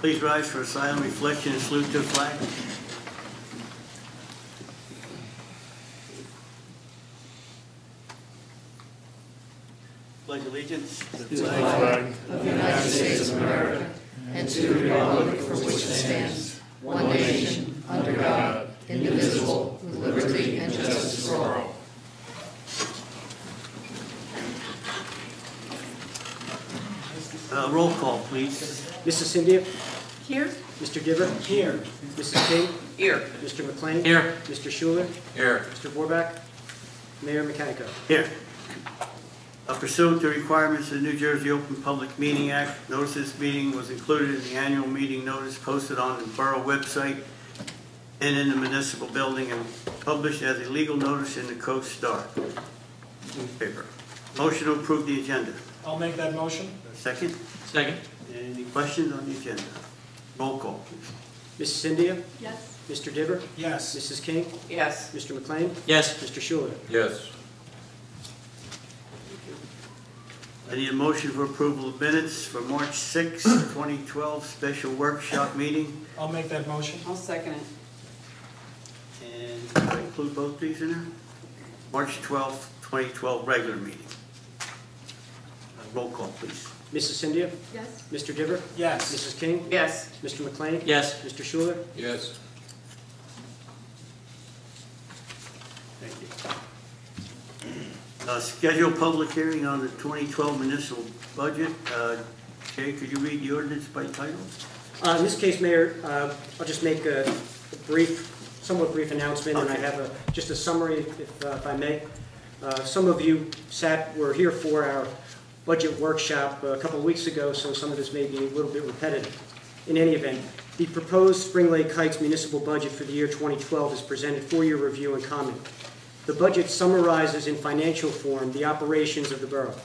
Please rise for a silent reflection and salute to the flag. Pledge allegiance to the flag of the United States of America and to the republic for which it stands, one nation, under God, indivisible, with liberty and justice for all. Roll call, please. Mrs. Cindea? Here. Mr. Diver? Here. Mrs. King? Here. Mr. McLean? Here. Mr. Schuler? Here. Mr. Vorbach? Mayor Mechanico? Here. Pursuant to requirements of the New Jersey Open Public Meeting Act, notice of this meeting was included in the annual meeting notice posted on the borough website and in the municipal building and published as a legal notice in the Coast Star newspaper. Motion to approve the agenda. I'll make that motion. Second? Second. Any questions on the agenda? Roll call, please. Mrs. Cindea? Yes. Mr. Diver? Yes. Mrs. King? Yes. Mr. McLean? Yes. Mr. Schuler? Yes. I need a motion for approval of minutes for March 6, 2012 special workshop meeting. I'll make that motion. I'll second it. And can I include both these in there? March 12th, 2012 regular meeting. Roll call, please. Mrs. Cindea? Yes. Mr. Diver? Yes. Mrs. King? Yes. Mr. McLean? Yes. Mr. Schuler? Yes. Thank you. Scheduled public hearing on the 2012 municipal budget. Jay, could you read the ordinance by title? In this case, Mayor, I'll just make a brief, somewhat brief announcement, and I have just a summary, if I may. Some of you were here for our budget workshop a couple of weeks ago, so some of this may be a little bit repetitive. In any event, the proposed Spring Lake Heights municipal budget for the year 2012 is presented for your review and comment. The budget summarizes in financial form the operations of the borough.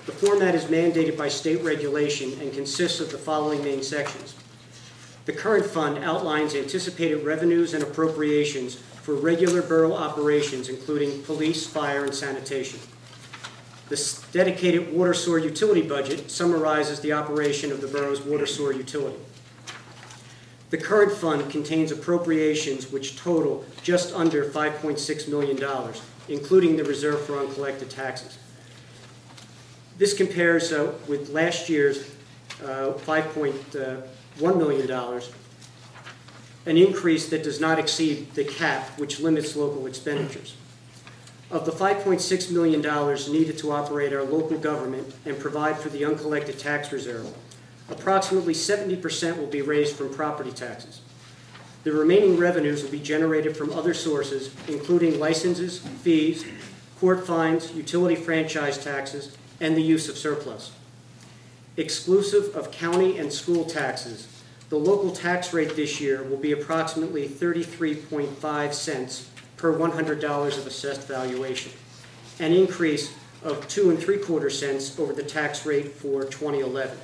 The format is mandated by state regulation and consists of the following main sections. The current fund outlines anticipated revenues and appropriations for regular borough operations, including police, fire, and sanitation. The dedicated water sewer utility budget summarizes the operation of the borough's water sewer utility. The current fund contains appropriations which total just under $5.6 million, including the reserve for uncollected taxes. This compares with last year's $5.1 million, an increase that does not exceed the cap, which limits local expenditures. Of the $5.6 million needed to operate our local government and provide for the uncollected tax reserve, approximately 70% will be raised from property taxes. The remaining revenues will be generated from other sources, including licenses, fees, court fines, utility franchise taxes, and the use of surplus. Exclusive of county and school taxes, the local tax rate this year will be approximately 33.5 cents per $100 of assessed valuation, an increase of 2 3/4 cents over the tax rate for 2011.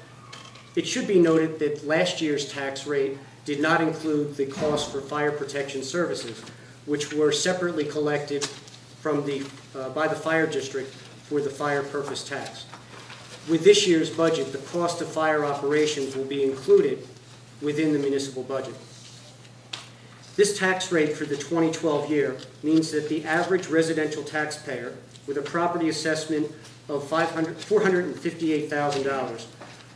It should be noted that last year's tax rate did not include the cost for fire protection services, which were separately collected from by the fire district for the fire purpose tax. With this year's budget, the cost of fire operations will be included within the municipal budget. This tax rate for the 2012 year means that the average residential taxpayer with a property assessment of $458,000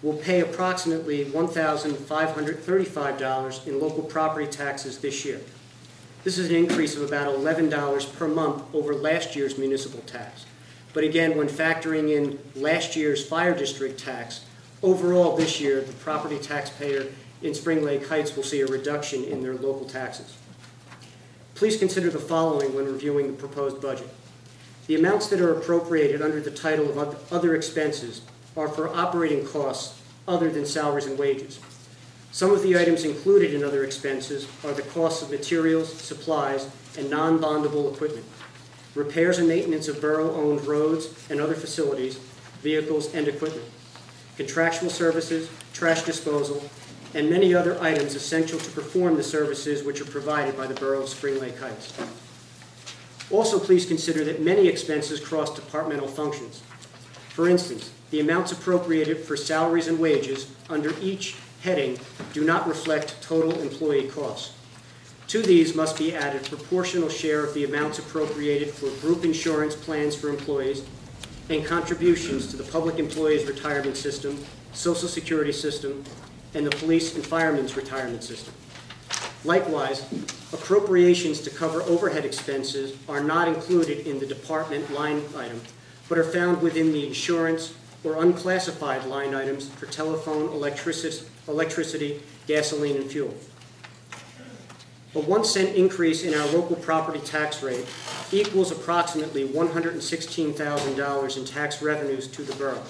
will pay approximately $1,535 in local property taxes this year. This is an increase of about $11 per month over last year's municipal tax. But again, when factoring in last year's fire district tax, overall this year, the property taxpayer in Spring Lake Heights will see a reduction in their local taxes. Please consider the following when reviewing the proposed budget. The amounts that are appropriated under the title of other expenses are for operating costs other than salaries and wages. Some of the items included in other expenses are the costs of materials, supplies, and non-bondable equipment, repairs and maintenance of borough-owned roads and other facilities, vehicles, and equipment, contractual services, trash disposal, and many other items essential to perform the services which are provided by the Borough of Spring Lake Heights. Also, please consider that many expenses cross departmental functions. For instance, the amounts appropriated for salaries and wages under each heading do not reflect total employee costs. To these must be added proportional share of the amounts appropriated for group insurance plans for employees and contributions to the Public Employees Retirement System, Social Security System, and the Police and Firemen's Retirement System. Likewise, appropriations to cover overhead expenses are not included in the department line item, but are found within the insurance or unclassified line items for telephone, electricity, gasoline, and fuel. A 1-cent increase in our local property tax rate equals approximately $116,000 in tax revenues to the borough.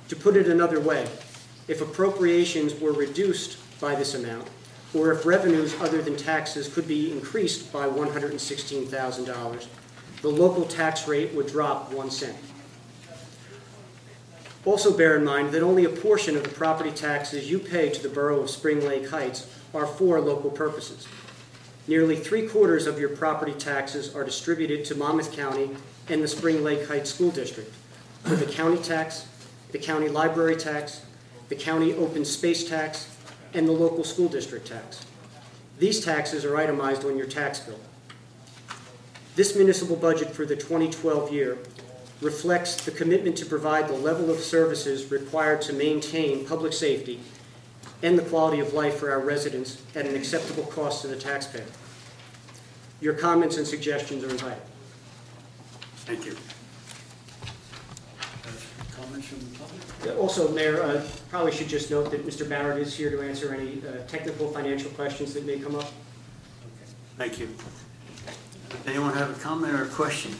To put it another way, if appropriations were reduced by this amount, or if revenues other than taxes could be increased by $116,000, the local tax rate would drop 1 cent. Also bear in mind that only a portion of the property taxes you pay to the borough of Spring Lake Heights are for local purposes. Nearly 3/4 of your property taxes are distributed to Monmouth County and the Spring Lake Heights School District for the county tax, the county library tax, the county open space tax, and the local school district tax. These taxes are itemized on your tax bill. This municipal budget for the 2012 year reflects the commitment to provide the level of services required to maintain public safety and the quality of life for our residents at an acceptable cost to the taxpayer. Your comments and suggestions are invited. Thank you. Comments from the public? Also, Mayor, probably should just note that Mr. Barrett is here to answer any technical financial questions that may come up. Okay. Thank you. Anyone have a comment or a question?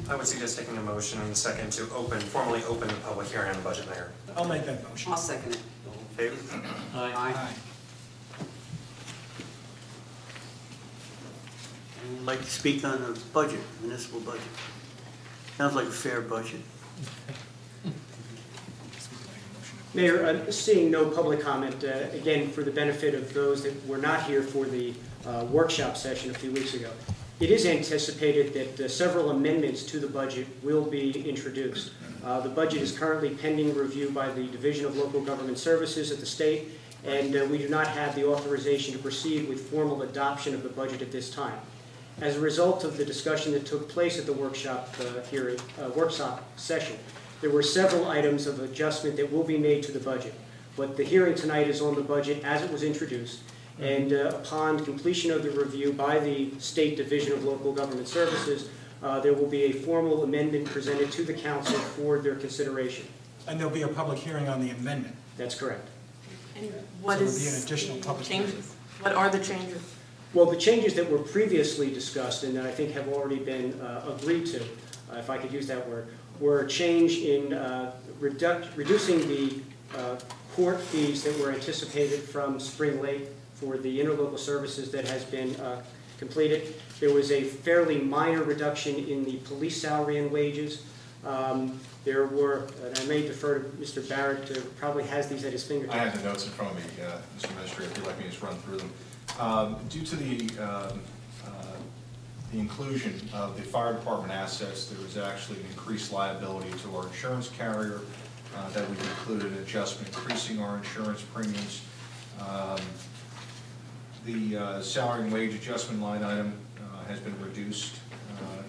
I would suggest taking a motion in a second to formally open the public hearing on the budget, Mayor. I'll make that motion. I'll second it. All in favor? Aye. Anyone like to speak on the budget, municipal budget? Sounds like a fair budget. Mayor, seeing no public comment, again, for the benefit of those that were not here for the workshop session a few weeks ago, it is anticipated that several amendments to the budget will be introduced. The budget is currently pending review by the Division of Local Government Services at the state, and we do not have the authorization to proceed with formal adoption of the budget at this time. As a result of the discussion that took place at the workshop session, there were several items of adjustment that will be made to the budget. But the hearing tonight is on the budget as it was introduced, and upon completion of the review by the State Division of Local Government Services, there will be a formal amendment presented to the council for their consideration. And there'll be a public hearing on the amendment. That's correct. And So what there'll be is an additional public hearing. changes? What are the changes? Well, the changes that were previously discussed and that I think have already been agreed to, if I could use that word, were a change in reducing the court fees that were anticipated from Spring Lake for the interlocal services that has been completed. There was a fairly minor reduction in the police salary and wages. There were, and I may defer to Mr. Barrett, who probably has these at his fingertips. I have the notes in front of me, Mr. Administrator, if you'd like me to just run through them. Due to the inclusion of the fire department assets, there was actually an increased liability to our insurance carrier that we've included an adjustment increasing our insurance premiums. The salary and wage adjustment line item has been reduced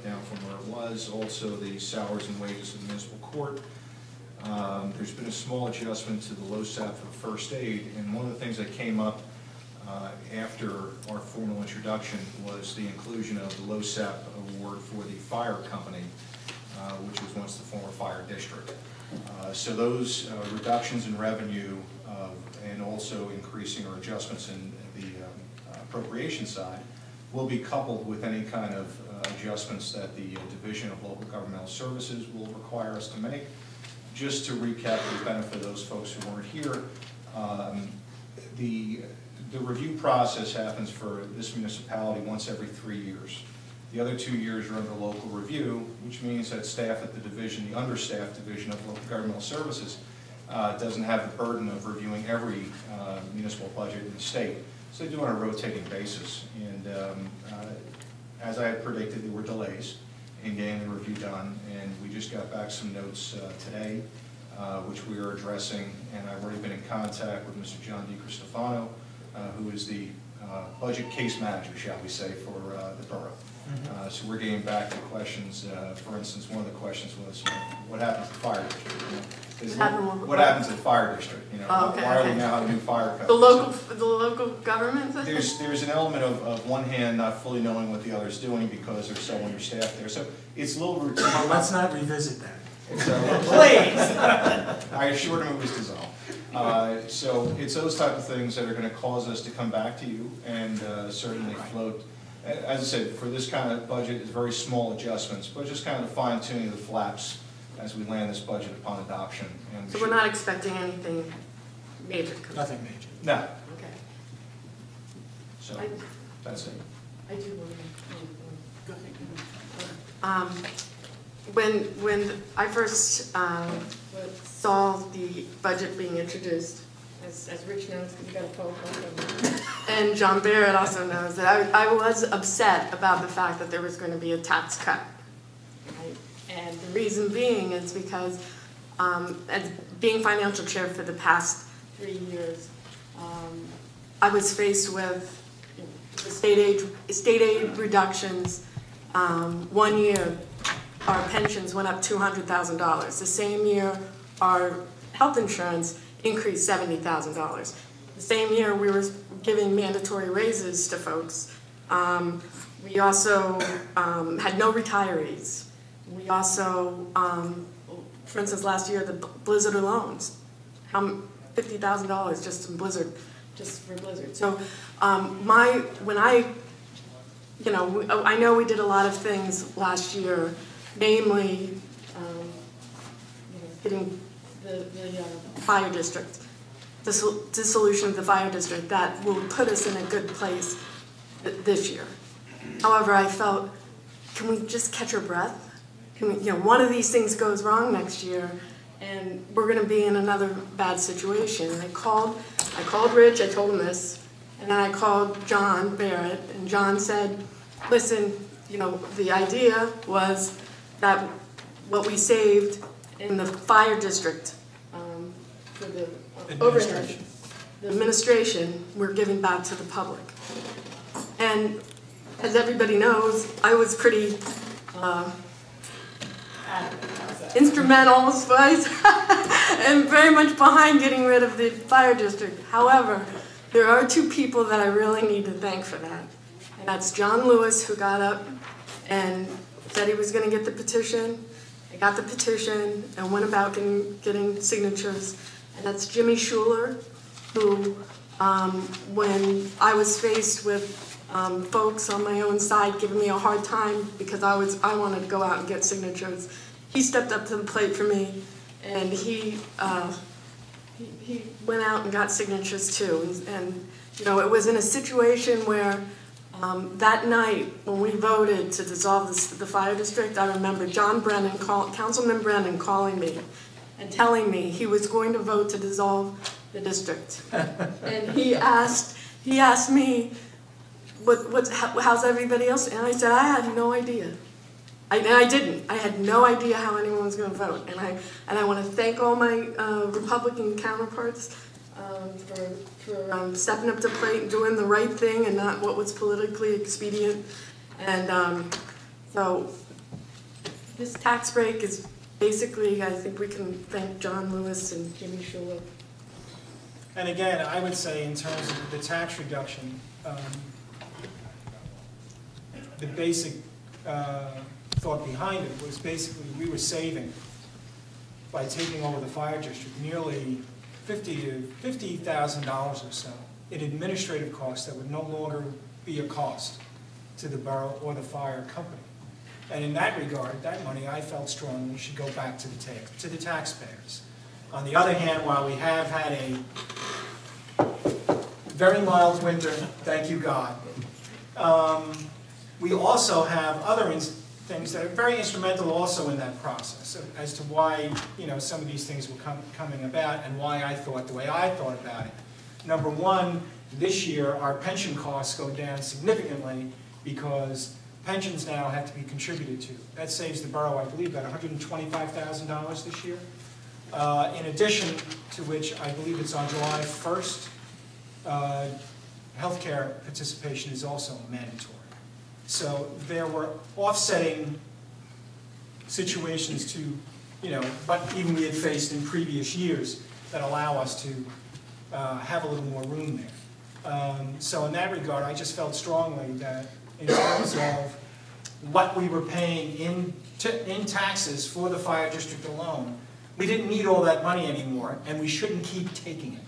down from where it was. Also, the salaries and wages of the municipal court. There's been a small adjustment to the LoSAP for first aid, and one of the things that came up after our formal introduction was the inclusion of the LoSAP award for the fire company, which was once the former fire district. So those reductions in revenue and also increasing or adjustments in the appropriation side will be coupled with any kind of adjustments that the Division of Local Governmental Services will require us to make. Just to recap for the benefit of those folks who weren't here, the review process happens for this municipality once every 3 years. The other 2 years are under local review, which means that staff at the division, the understaffed Division of Local Governmental Services, doesn't have the burden of reviewing every municipal budget in the state. So they do it on a rotating basis. And as I had predicted, there were delays. in getting the review done, and we just got back some notes today, which we are addressing, and I've already been in contact with Mr. John DiCristofano, who is the budget case manager, shall we say, for the borough. So we're getting back to questions. For instance, one of the questions was, what happened to the fire district? What happened to the fire district? Why do we now have a new fire code? The local government? There's an element of one hand not fully knowing what the other is doing because there's so understaffed there. So it's a little routine. Well, let's not revisit that. Please! I assured him it was dissolved. So it's those type of things that are going to cause us to come back to you and certainly float. As I said, for this kind of budget, it's very small adjustments, but just kind of the fine tuning of the flaps as we land this budget upon adoption. And So we're not expecting anything major? Nothing major. No. Okay. So that's it. I do want to. Go ahead. When I first saw the budget being introduced, as Rich knows, because you got a phone call from me, and John Barrett also knows, that I was upset about the fact that there was going to be a tax cut. Right? And the reason being is because, as being financial chair for the past 3 years, I was faced with the state aid reductions. 1 year, our pensions went up $200,000. The same year, our health insurance increased $70,000. The same year, we were giving mandatory raises to folks. We also had no retirees. We also, for instance, last year, the Blizzard loans, $50,000 just in Blizzard, just for Blizzard. So I know we did a lot of things last year, namely getting the fire district, dissolution of the fire district, that will put us in a good place this year. However, I felt, can we just catch our breath? Can we, one of these things goes wrong next year, and we're going to be in another bad situation. I called Rich, I told him this, and then I called John Barrett, and John said, listen, the idea was that what we saved in the fire district for the overhead, the administration, we're giving back to the public. And as everybody knows, I was pretty instrumental, I suppose, and very much behind getting rid of the fire district. However, there are two people that I really need to thank for that. And that's John Lewis, who got up and said he was going to get the petition. I got the petition and went about getting signatures. And that's Jimmy Schuler, who, when I was faced with folks on my own side giving me a hard time because I wanted to go out and get signatures, he stepped up to the plate for me, and he went out and got signatures too. And it was in a situation where that night when we voted to dissolve the fire district, I remember Councilman Brennan calling me and telling me he was going to vote to dissolve the district. And he asked me, how's everybody else? And I said, I had no idea. And I didn't. I had no idea how anyone was going to vote. And I want to thank all my Republican counterparts for stepping up to the plate and doing the right thing and not what was politically expedient. And so this tax break is basically, I think we can thank John Lewis and Jimmy Schuler. And again, I would say in terms of the tax reduction, the basic thought behind it was basically we were saving, by taking over the fire district, nearly $50,000 or so in administrative costs that would no longer be a cost to the borough or the fire company. And in that regard, that money, I felt strongly, should go back to the taxpayers. On the other hand, while we have had a very mild winter, thank you God, we also have other things that are very instrumental also in that process as to why some of these things were coming about and why I thought the way I thought about it. Number one, this year our pension costs go down significantly because pensions now have to be contributed to. That saves the borough, I believe, about $125,000 this year. In addition to which, I believe it's on July 1st, healthcare participation is also mandatory. So there were offsetting situations to, but even we had faced in previous years that allow us to have a little more room there. So in that regard, I just felt strongly that in terms of what we were paying in taxes for the fire district alone, we didn't need all that money anymore, and we shouldn't keep taking it.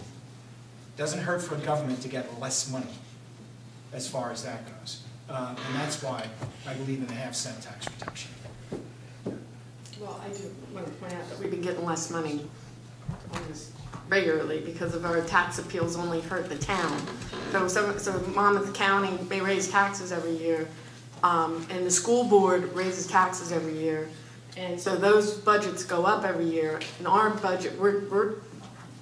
Doesn't hurt for a government to get less money as far as that goes. And that's why I believe in the half-cent tax reduction. Well, I do want to point out that we've been getting less money almost regularly because of our tax appeals only hurt the town. So Monmouth County, they raise taxes every year, and the school board raises taxes every year. And so those budgets go up every year. In our budget, we're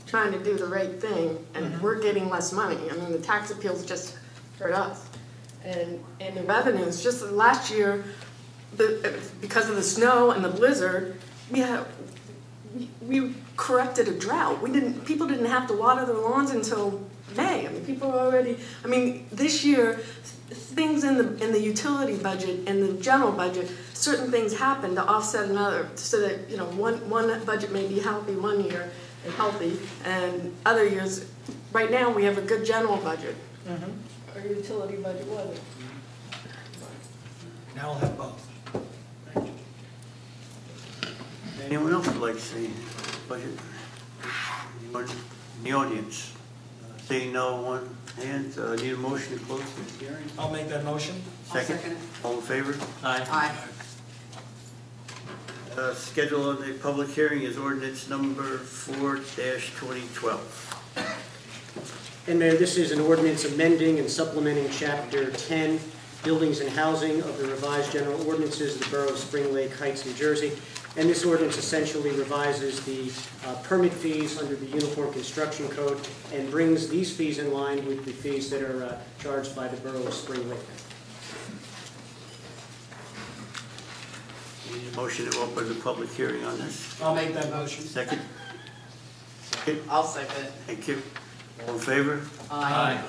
trying to do the right thing, and we're getting less money. I mean, the tax appeals just hurt us. And the revenues, just last year, because of the snow and the blizzard, we corrected a drought. People didn't have to water their lawns until May. I mean, people are already. I mean, this year, things in the utility budget and the general budget, certain things happen to offset another, so that one budget may be healthy one year and healthy, and other years. Right now, we have a good general budget. Our utility budget wasn't. Now we'll have both. Anyone else would like to see budget? Anyone in the audience? Seeing no one hands, need a motion to close the hearing? I'll make that motion. Second? All in favor? Aye. Schedule of the public hearing is ordinance number 4-2012. And Mayor, this is an ordinance amending and supplementing Chapter 10, Buildings and Housing of the Revised General Ordinances of the Borough of Spring Lake Heights, New Jersey. And this ordinance essentially revises the permit fees under the Uniform Construction Code and brings these fees in line with the fees that are charged by the Borough of Spring Lake. Need a motion to open the public hearing on this? I'll make that motion. Second? Second? I'll second it. Thank you. All in favor? Aye.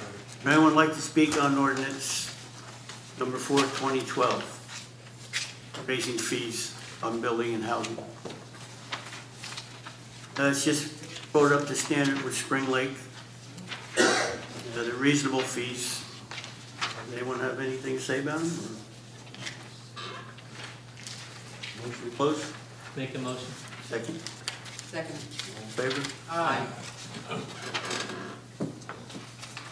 Would anyone like to speak on ordinance number 4-2012? Raising fees on building and housing. It's just brought up to standard with Spring Lake. The reasonable fees. Does anyone have anything to say about them? Motion to close? Make a motion. Second? Second. All in favor? Aye.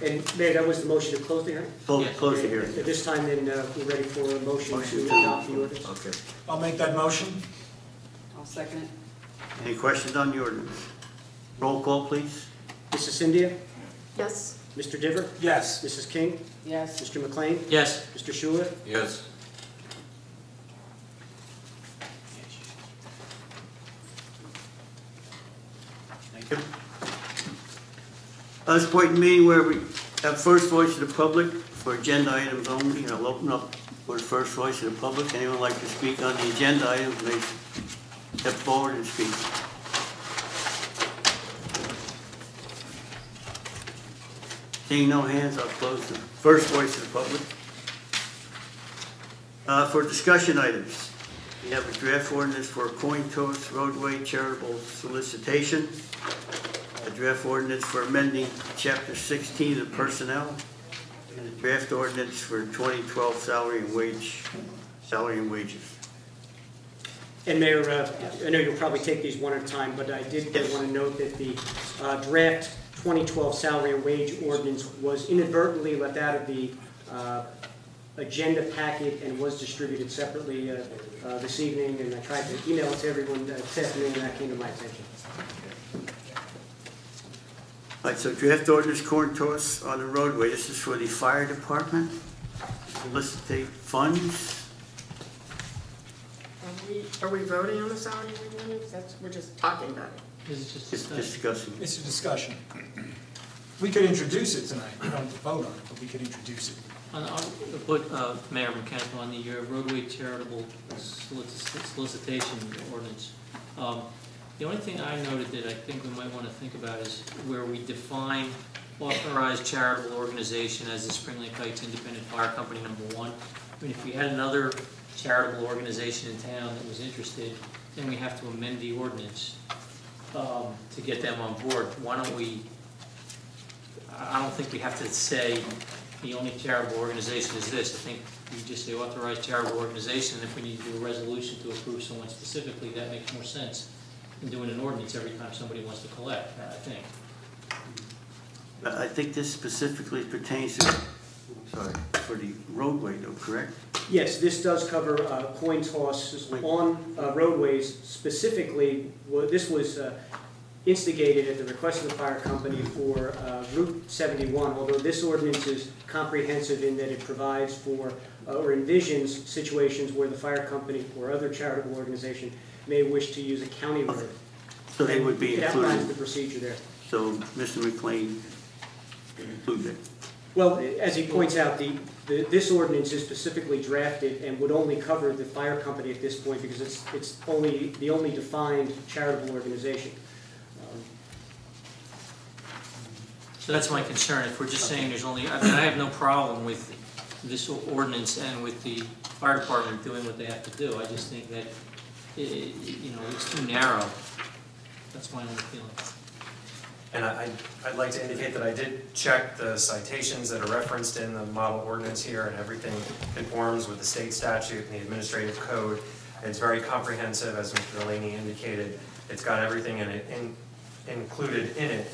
And Mayor, that was the motion to close the hearing? Close the hearing. At this time, then, we're ready for a motion to adopt the ordinance. Okay. I'll make that motion. I'll second it. Any questions on the ordinance? Roll call, please. Mrs. Cindea? Yes. Mr. Diver? Yes. Mrs. King? Yes. Mr. McLean? Yes. Mr. Schuler? Yes. Thank you. This point in the meeting where we have first voice of the public for agenda items only, and I'll open up for the first voice of the public. Anyone like to speak on the agenda items, may step forward and speak. Seeing no hands, I'll close the first voice of the public. For discussion items, we have a draft ordinance for a coin toss roadway charitable solicitation, a draft ordinance for amending Chapter 16 of personnel, and a draft ordinance for 2012 salary and wages. And Mayor, I know you'll probably take these one at a time, but I did want to note that the draft 2012 salary and wage ordinance was inadvertently left out of the agenda packet and was distributed separately this evening, and I tried to email it to everyone this afternoon, and that came to my attention. All right, so draft ordinance coin toss on the roadway. This is for the fire department. Solicit funds. Are we voting on the salary ordinance? We're just talking about it. Is it just Just discussing. It's a discussion. We could introduce it tonight. We don't have to vote on it, but we could introduce it. I'll put Mayor McCaskill on the roadway charitable solicitation ordinance. The only thing I noted that I think we might want to think about is where we define authorized charitable organization as the Spring Lake Heights Independent Fire Company #1. I mean, if we had another charitable organization in town that was interested, then we have to amend the ordinance to get them on board. Why don't we, I don't think we have to say the only charitable organization is this. I think we just say authorized charitable organization, and if we need to do a resolution to approve someone specifically, that makes more sense than doing an ordinance every time somebody wants to collect, I think. I think this specifically pertains to, for the roadway though, correct? Yes, this does cover coin tosses on roadways. Specifically, this was instigated at the request of the fire company for Route 71, although this ordinance is comprehensive in that it provides for or envisions situations where the fire company or other charitable organization may wish to use a county road. So they would be It included. outlines the procedure there. So Mr. McLean included it. Well, as he points out, this ordinance is specifically drafted and would only cover the fire company at this point because it's the only defined charitable organization. So that's my concern. If we're just saying there's only, I mean, I have no problem with this ordinance and with the fire department doing what they have to do. I just think that, you know, it's too narrow. That's my only feeling. And I'd like to indicate that I did check the citations that are referenced in the model ordinance here, and everything conforms with the state statute and the administrative code. It's very comprehensive, as Mr. Delaney indicated. It's got everything in it, included in it.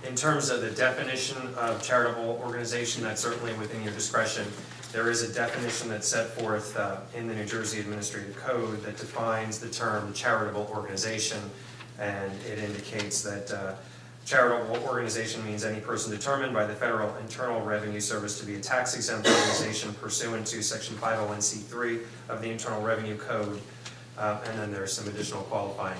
In terms of the definition of charitable organization, that's certainly within your discretion. There is a definition that's set forth in the New Jersey Administrative Code that defines the term charitable organization, and it indicates that charitable organization means any person determined by the Federal Internal Revenue Service to be a tax-exempt organization pursuant to Section 501c3 of the Internal Revenue Code, and then there's some additional qualifying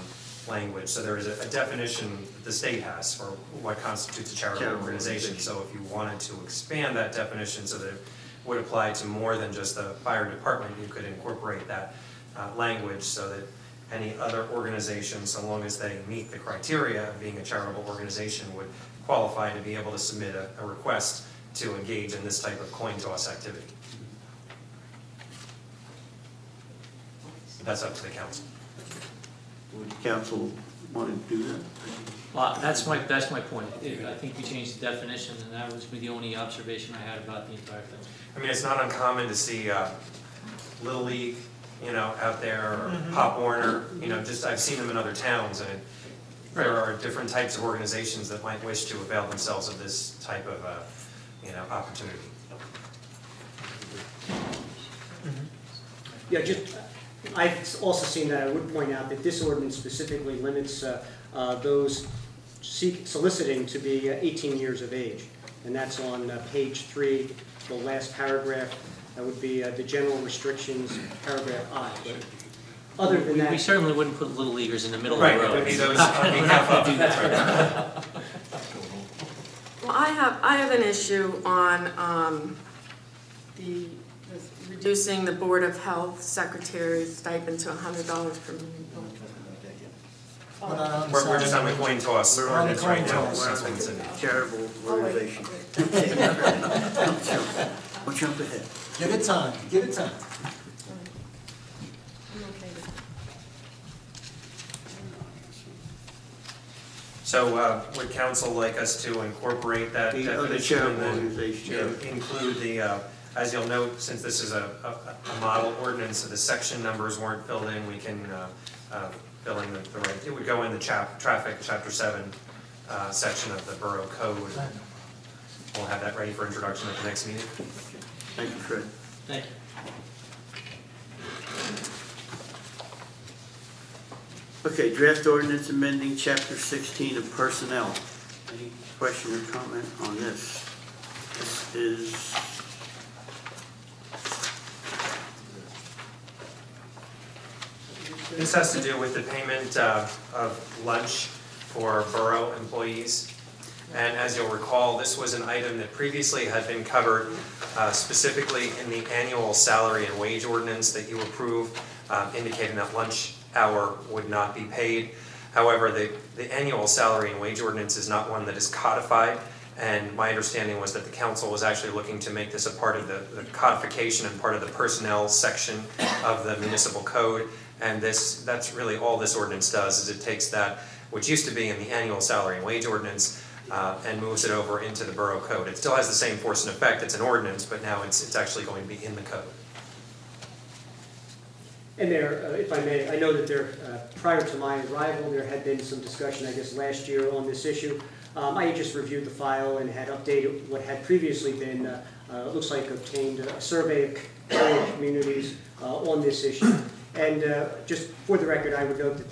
language. So there is a definition that the state has for what constitutes a charitable organization. So if you wanted to expand that definition so that it would apply to more than just the fire department, you could incorporate that language so that any other organization, so long as they meet the criteria of being a charitable organization, would qualify to be able to submit a request to engage in this type of coin toss activity. That's up to the council. Would the council want to do that? Well, that's my point. I think we changed the definition, and that was the only observation I had about the entire thing. I mean, it's not uncommon to see Little League, you know, out there, or Pop Warner, you know, just I've seen them in other towns, and there are different types of organizations that might wish to avail themselves of this type of, you know, opportunity. Yeah, I've also seen that. I would point out that this ordinance specifically limits those soliciting to be 18 years of age. And that's on page 3, the last paragraph. That would be the general restrictions, paragraph I. But other than that, we certainly wouldn't put little leaguers in the middle Right, of the it road. would be those on behalf of. Well, I have an issue on the reducing the Board of Health Secretary's stipend to $100 per meeting. We're just on the coin toss We're on the ordinance right coin now. toss. Councilwoman Cindea. Charitable organization. Don't jump ahead. Give it time, give it time. So would council like us to incorporate that The other definition charitable and then organization. include the, as you'll note, since this is a model ordinance, so the section numbers weren't filled in, we can fill in the right, it would go in the traffic, chapter 7 section of the Borough Code. We'll have that ready for introduction at the next meeting. Thank you, Fred. Thank you. Okay, draft ordinance amending chapter 16 of personnel. Any question or comment on this? This is This has to do with the payment of lunch for borough employees. And as you'll recall, this was an item that previously had been covered specifically in the annual salary and wage ordinance that you approved, indicating that lunch hour would not be paid. However, the annual salary and wage ordinance is not one that is codified, and my understanding was that the council was actually looking to make this a part of the codification and part of the personnel section of the municipal code. And that's really all this ordinance does, is it takes that, which used to be in the annual salary and wage ordinance, and moves it over into the borough code. It still has the same force and effect, it's an ordinance, but now it's actually going to be in the code. And there, if I may, I know that there, prior to my arrival, there had been some discussion, I guess, last year on this issue. I had just reviewed the file and had updated what had previously been, it looks like obtained a survey of area communities on this issue. And just for the record, I would note that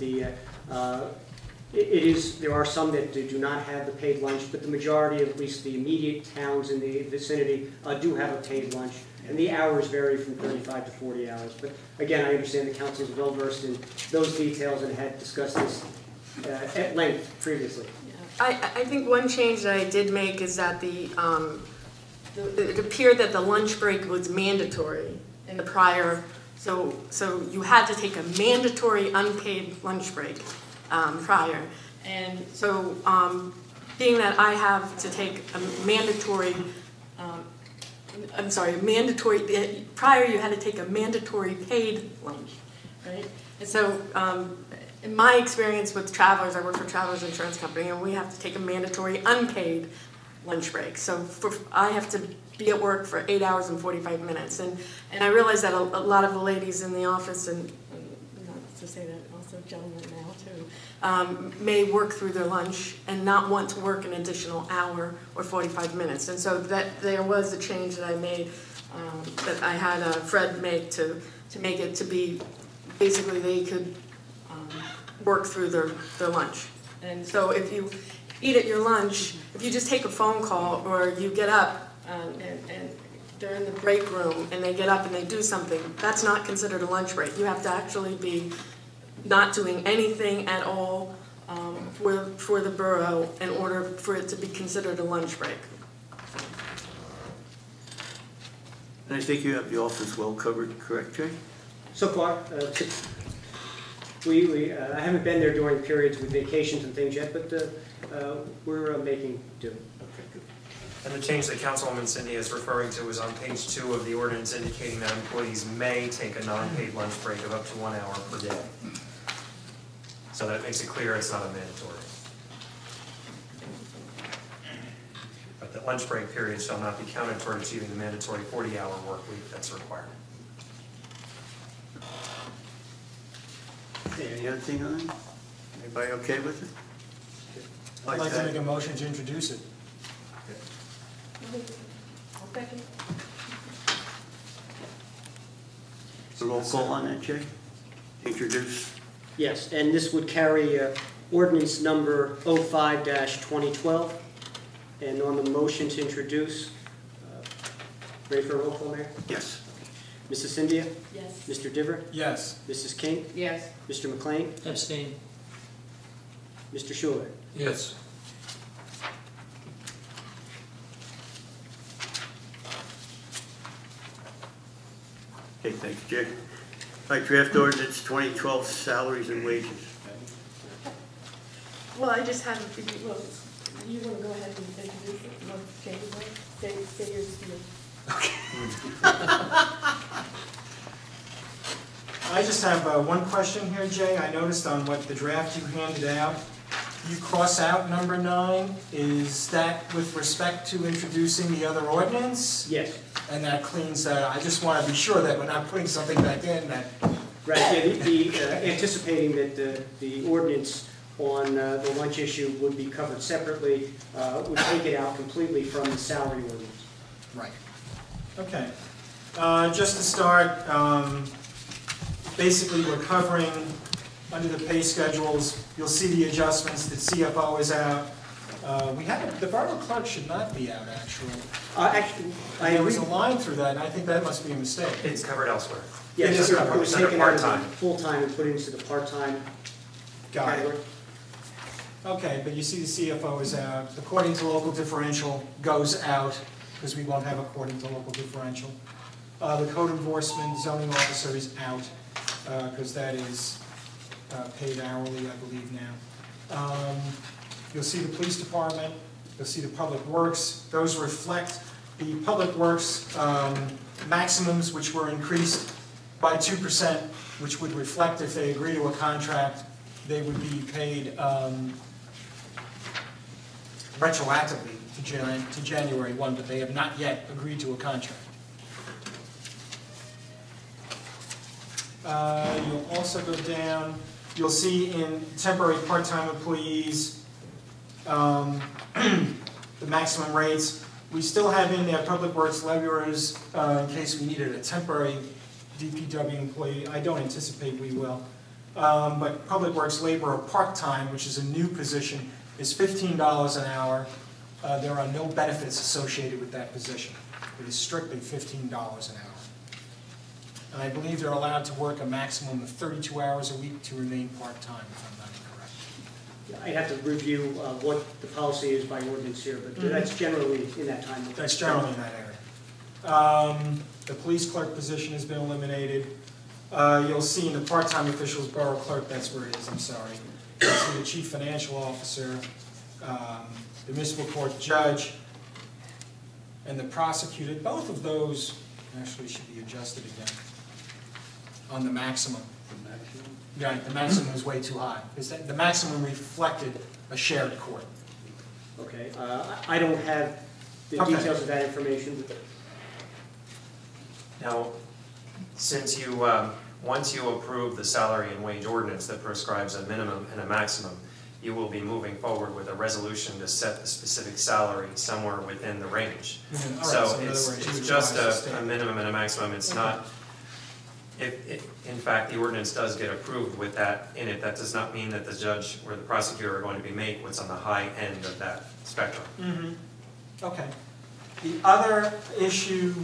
there are some that do not have the paid lunch, but the majority of at least the immediate towns in the vicinity do have a paid lunch. And the hours vary from 35 to 40 hours. But again, I understand the council is well versed in those details and had discussed this at length previously. I think one change that I did make is that it appeared that the lunch break was mandatory in the prior, so you had to take a mandatory unpaid lunch break prior. And so being that I have to take a mandatory, prior you had to take a mandatory paid lunch, right? And so in my experience with Travelers, I work for Travelers Insurance Company, and we have to take a mandatory unpaid lunch break. So I have to be at work for 8 hours and 45 minutes. And I realize that a lot of the ladies in the office, and not to say that also gentlemen now too, may work through their lunch and not want to work an additional hour or 45 minutes. And so that there was a change that I made, that I had Fred make to make it to be, basically they could work through their lunch. And so if you eat at your lunch, if you just take a phone call or you get up and they're in the break room and they get up and they do something, that's not considered a lunch break. You have to actually be not doing anything at all for the borough in order for it to be considered a lunch break. And I think you have the office well covered, correct, Jay? So far, I haven't been there during periods with vacations and things yet, but we're making do. Okay, good. And the change that Councilwoman Cindea is referring to is on page 2 of the ordinance, indicating that employees may take a non-paid lunch break of up to 1 hour per day. So that makes it clear it's not a mandatory. But the lunch break period shall not be counted toward achieving the mandatory 40-hour work week that's required. Okay, any other thing on that? Anybody okay with it? I'd like to make a motion to introduce it. The roll call on that, Jay? Introduce. Yes, and this would carry ordinance number 05-2012. And on the motion to introduce, ready for a roll call, Mayor? Yes. Mrs. Cindea? Yes. Mr. Diver? Yes. Mrs. King? Yes. Mr. McLean? Abstain. Mr. Schuler? Yes. Okay, thank you, Jay. All right, draft ordinance 2012 salaries and wages. Well, I just had, well, you want to go ahead and introduce it? You want to change it? Say your spiel. I just have one question here, Jay. I noticed on what the draft you handed out, you cross out number 9. Is that with respect to introducing the other ordinance? Yes. And that cleans that. I just want to be sure that we're not putting something back in that. Right, yeah, anticipating that the ordinance on the lunch issue would be covered separately, would take it out completely from the salary ordinance. Right. Okay. Just to start, basically we're covering under the pay schedules. You'll see the adjustments. The CFO is out. The borough clerk should not be out, actually. Actually, There was a line through that, and I think that must be a mistake. It's covered elsewhere. yes, it is it covered. was It's under taken out of the part-time. full-time and put into the part-time Got category. it. Okay, but you see the CFO is out. According to local differential goes out, because we won't have according to local differential. The code enforcement zoning officer is out, because that is paid hourly, I believe now. You'll see the police department, you'll see the public works. Those reflect the public works maximums, which were increased by 2%, which would reflect if they agree to a contract, they would be paid retroactively to January 1, but they have not yet agreed to a contract. You'll also go down, you'll see in temporary part-time employees, the maximum rates. We still have in there public works laborers in case we needed a temporary DPW employee. I don't anticipate we will. But public works laborer part-time, which is a new position, is $15 an hour. There are no benefits associated with that position. It is strictly $15 an hour. And I believe they're allowed to work a maximum of 32 hours a week to remain part-time, if I'm not incorrect. I'd have to review what the policy is by ordinance here, but that's generally in that time. That's generally in that area. The police clerk position has been eliminated. You'll see in the part-time officials, borough clerk, that's where it is, I'm sorry. You'll see the chief financial officer, the municipal court judge, and the prosecutor. Both of those actually should be adjusted again on the maximum. Yeah, the maximum is way too high. The maximum reflected a shared court. Okay, I don't have the details of that information. Now, since you, once you approve the salary and wage ordinance that prescribes a minimum and a maximum, you will be moving forward with a resolution to set the specific salary somewhere within the range. So it's just a minimum and a maximum. It's not, if in fact the ordinance does get approved with that in it, that does not mean that the judge or the prosecutor are going to be made what's on the high end of that spectrum. Okay. The other issue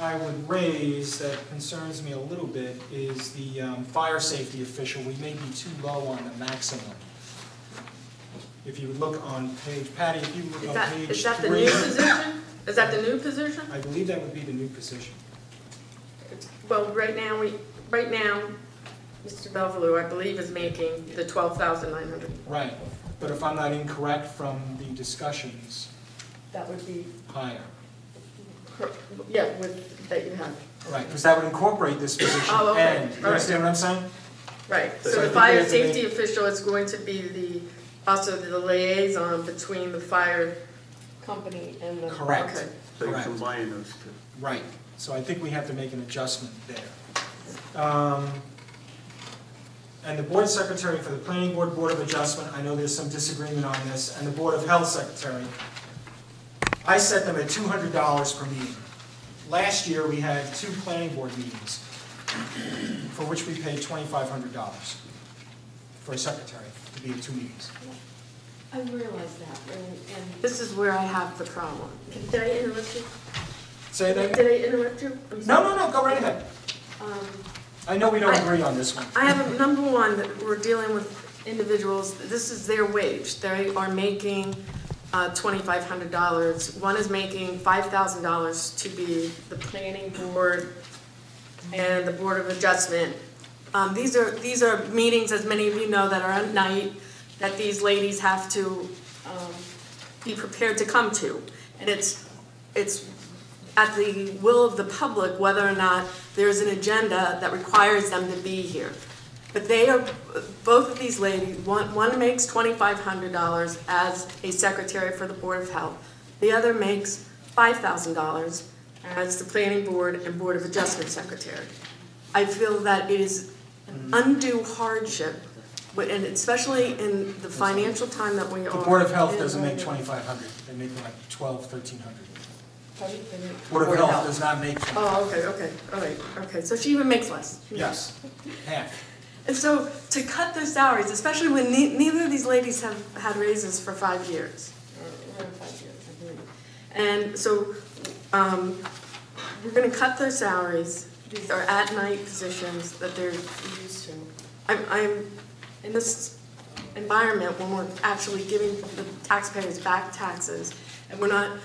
I would raise that concerns me a little bit is the fire safety official. We may be too low on the maximum. If you look on page, Patty, if you look on page 3. Is that the new position? Is that the new position? I believe that would be the new position. Well, right now, Mr. Belvalou, I believe, is making the $12,900. Right. But if I'm not incorrect from the discussions, That would be, higher. yeah, that you have. Right, because that would incorporate this position. Oh, okay. And, you understand what I'm saying? Right, So I so the think we fire have to safety make- official is going to be also the liaison between the fire company and the. Correct. Okay. So you Correct. combine those two. Right, so I think we have to make an adjustment there. And the board secretary for the planning board, board of adjustment, I know there's some disagreement on this, and the board of health secretary, I set them at $200 per meeting. Last year, we had 2 planning board meetings, for which we paid $2,500 for a secretary to be at 2 meetings. I realize that, and this is where I have the problem. Did I interrupt you? Say that? Did I interrupt you? I'm sorry. No, go right ahead. I know we don't agree on this one. I have a number one, that we're dealing with individuals, this is their wage. They are making $2,500. One is making $5,000 to be the planning board and the board of adjustment. These are meetings, as many of you know, that are at night, that these ladies have to be prepared to come to. And it's at the will of the public whether or not there's an agenda that requires them to be here. But both of these ladies, one makes $2,500 as a secretary for the Board of Health. The other makes $5,000 as the planning board and Board of Adjustment secretary. I feel that it is an undue hardship, and especially in the financial time that we are. The Board of Health doesn't make $2,500. They make like $1,200, $1,300. Board of Health does not make. Oh, okay, all right, okay. So she even makes less. Yes, half. And so to cut their salaries, especially when neither of these ladies have had raises for 5 years. And so we're going to cut their salaries. These are at-night positions that they're used to. I'm in this environment when we're actually giving the taxpayers back taxes. And we're not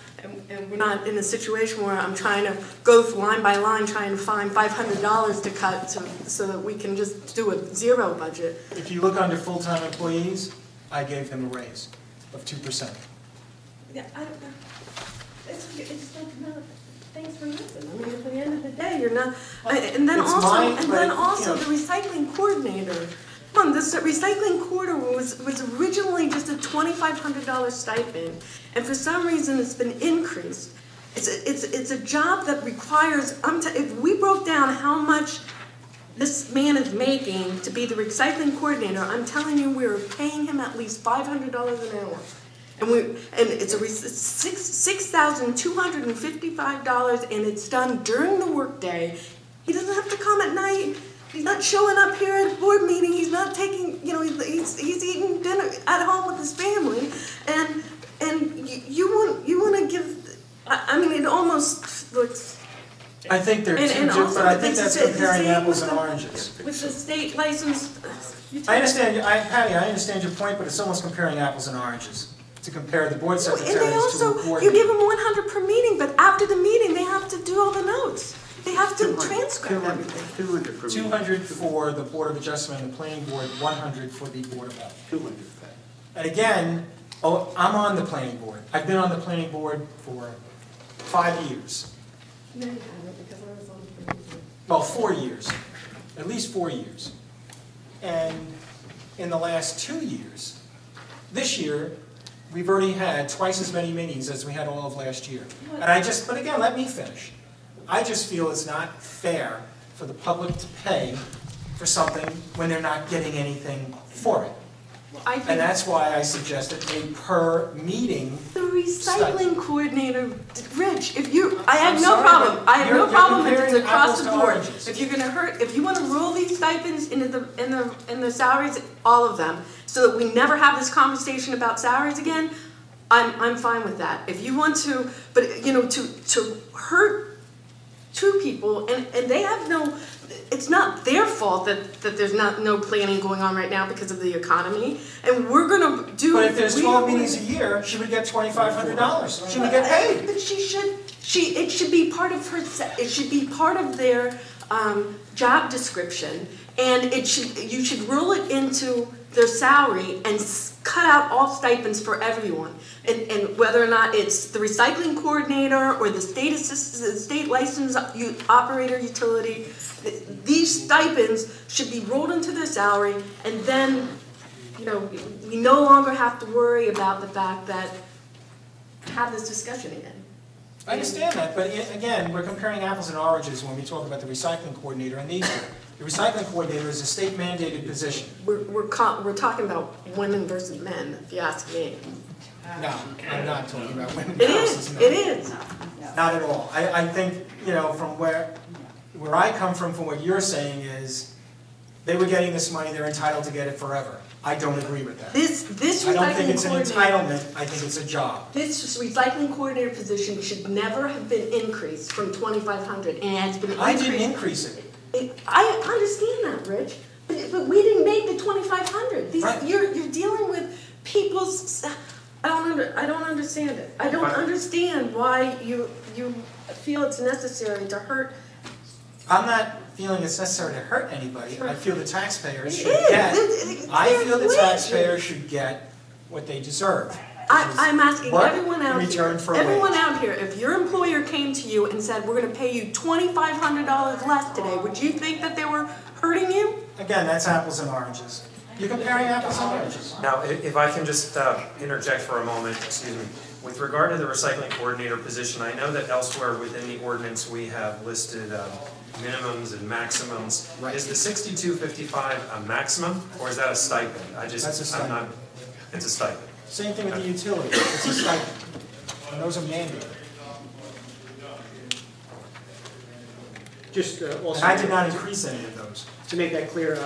in a situation where I'm trying to go through line by line, trying to find $500 to cut so that we can just do a zero budget. If you look under full-time employees, I gave them a raise of 2%. Yeah, it's like, no, thanks for listening. I mean, at the end of the day, you're not, and then It's also, mine, and but, then you also know. the recycling coordinator. Come on, this recycling coordinator was originally just a $2,500 stipend, and for some reason it's been increased. It's a job that requires, if we broke down how much this man is making to be the recycling coordinator, I'm telling you, we're paying him at least $500 an hour. And it's $6,255, and it's done during the workday. He doesn't have to come at night. He's not showing up here at a board meeting. He's not taking, he's eating dinner at home with his family. And you want to give, I mean, it almost looks. I think they're two different, but I think that's comparing apples and oranges. With the state license. I understand, Patty, I understand your point, but it's almost comparing apples and oranges. To compare the board secretaries And they to a also, coordinator. you give them 100 per meeting, but after the meeting, they have to do all the notes. They have to 200, transcribe everything. 200 per meeting. 200 for the Board of Adjustment and the Planning Board, 100 for the Board of Health. 200. And again, I'm on the Planning Board. I've been on the Planning Board for 5 years. No, you haven't, because I was on the committee. Well, 4 years, at least 4 years. And in the last 2 years, this year, we've already had twice as many meetings as we had all of last year. And but again, let me finish. I just feel it's not fair for the public to pay for something when they're not getting anything for it. And that's why I suggested a per meeting. The recycling coordinator, Rich, I I'm have no sorry, problem. but I have no you're problem if it's comparing across the apples to board. oranges. If you want to roll these stipends into the salaries, all of them, so that we never have this conversation about salaries again, I'm fine with that. If you want to, but to hurt two people, and they have no. It's not their fault that there's no planning going on right now because of the economy, and we're going to do. But if there's 12 meetings a year, she would get $2,500. She would get paid. But it should be part of her. It should be part of their job description, and you should roll it into their salary and cut out all stipends for everyone. And whether or not it's the recycling coordinator or the state license operator utility, these stipends should be rolled into their salary, and then, we no longer have to worry about the fact that have this discussion again. I understand that, but again, we're comparing apples and oranges when we talk about the recycling coordinator and these. The recycling coordinator is a state mandated position. We're talking about women versus men, if you ask me. No, I'm not talking about women It versus is. men. It is. Not at all. I think, from where I come from what you're saying is, they were getting this money, they're entitled to get it forever. I don't agree with that. This I don't think recycling it's an coordinator. entitlement, I think it's a job. This recycling coordinator position should never have been increased from 2,500, and it has been increased. I didn't increase it. I understand that, Rich, but we didn't make the 2,500. Right. You're dealing with people's. I don't understand it. I don't understand why you feel it's necessary to hurt. I'm not feeling it's necessary to hurt anybody. I feel the taxpayers should It get. is. I feel the It's taxpayers should get what they deserve. I'm asking What everyone in out return here. for a Everyone wage? out here, if your employer came to you and said, "We're going to pay you $2,500 less today," would you think that they were hurting you? Again, that's apples and oranges. You're comparing apples and oranges. Now, if I can just interject for a moment, excuse me. With regard to the recycling coordinator position, I know that elsewhere within the ordinance we have listed minimums and maximums. Right. Is the $62.55 a maximum, or is that a stipend? That's a stipend. It's a stipend. Same thing with the utility. It's a stipend. And those are mandated. Just also. And I did not increase any of those. To make that clear,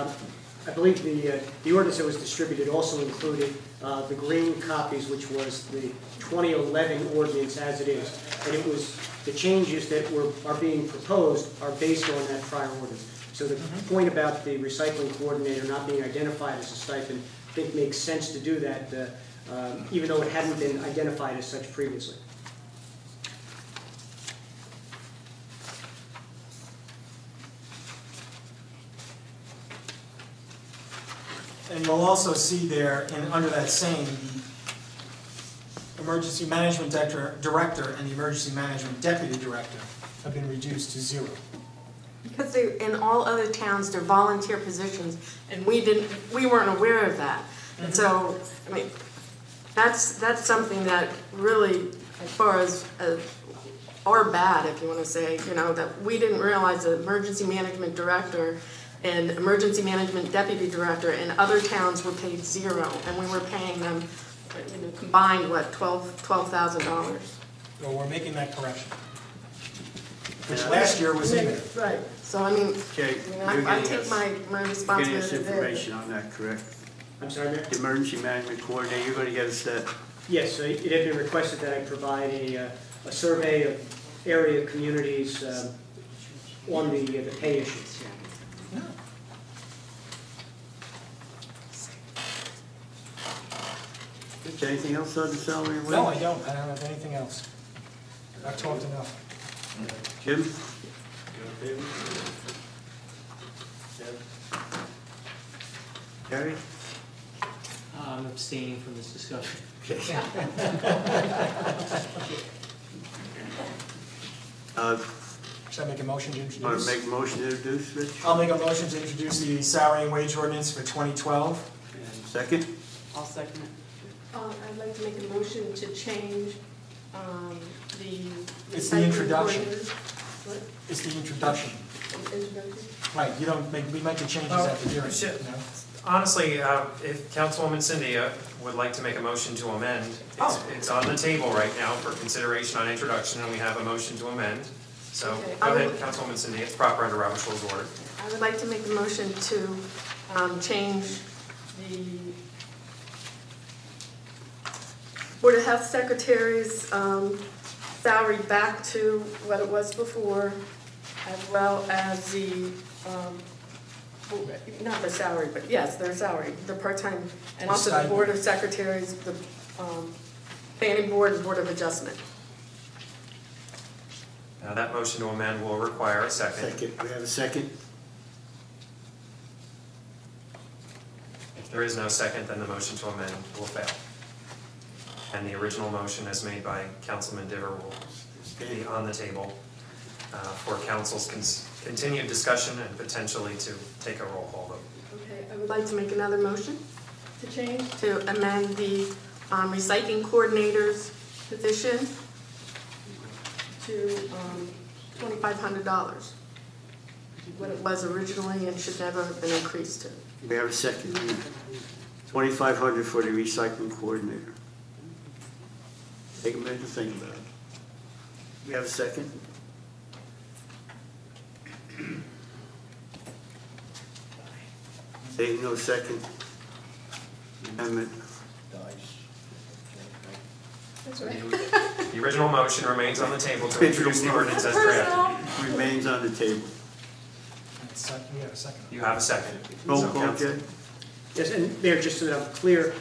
I believe the ordinance that was distributed also included the green copies, which was the 2011 ordinance as it is. And it was, the changes that are being proposed are based on that prior ordinance. So the point about the recycling coordinator not being identified as a stipend think makes sense to do that, even though it hadn't been identified as such previously. And you'll also see there, under that same, the emergency management director and the emergency management deputy director have been reduced to 0. Because in all other towns, they're volunteer positions, and we weren't aware of that. And so, I mean, that's something that really, as far as or bad, if you want to say, that we didn't realize the emergency management director and emergency management deputy director in other towns were paid 0, and we were paying them, combined, what, $12,000. Well, we're making that correction. Which last year was in there. Right. So, I mean, Okay, I take my getting responsibility us there. information on that, correct? I'm sorry, Mayor? The emergency management coordinator, you're going to get us that. Yes, so it had been requested that I provide a survey of area communities on the pay issues. Okay, anything else on the salary and wage? No, I don't have anything else. I've talked enough. Jim? Gary? I'm abstaining from this discussion. Okay. Should I make a motion to Want to introduce? make a motion to introduce, Rich? I'll make a motion to introduce the salary and wage ordinance for 2012. And second? I'll second it. I'd like to make a motion to change the... It's the introduction. What? It's the introduction. Introduction? Right, we make the changes at the hearing. Shit. No? Honestly, if Councilwoman Cindea would like to make a motion to amend, it's on the table right now for consideration on introduction, and we have a motion to amend. So, Okay, go ahead, Councilwoman Cindea, it's proper under Robert's Rules of Order. I would like to make a motion to change the Board of Health Secretary's salary back to what it was before, as well as the, not the salary, but yes, their salary, the part-time, and also the Stipend. Board of Secretaries, the Planning Board and Board of Adjustment. Now, that motion to amend will require a second. Second, we have a second? If there is no second, then the motion to amend will fail. And the original motion as made by Councilman Diver will be on the table for council's continued discussion and potentially to take a roll call vote. Okay, I would like to make another motion to change, to amend the recycling coordinator's position to $2,500, what it was originally and should never have been increased to. We have a second. $2,500 for the recycling coordinator. Take a minute to think about it. We have a second? Saying no second. Amendment. That's right. The original motion remains on the table to introduce the ordinance as drafted. Remains on the table. We have a second. You have a second. Roll So, call, Council- Jay? Yes, and Mayor, just so that I'm clear,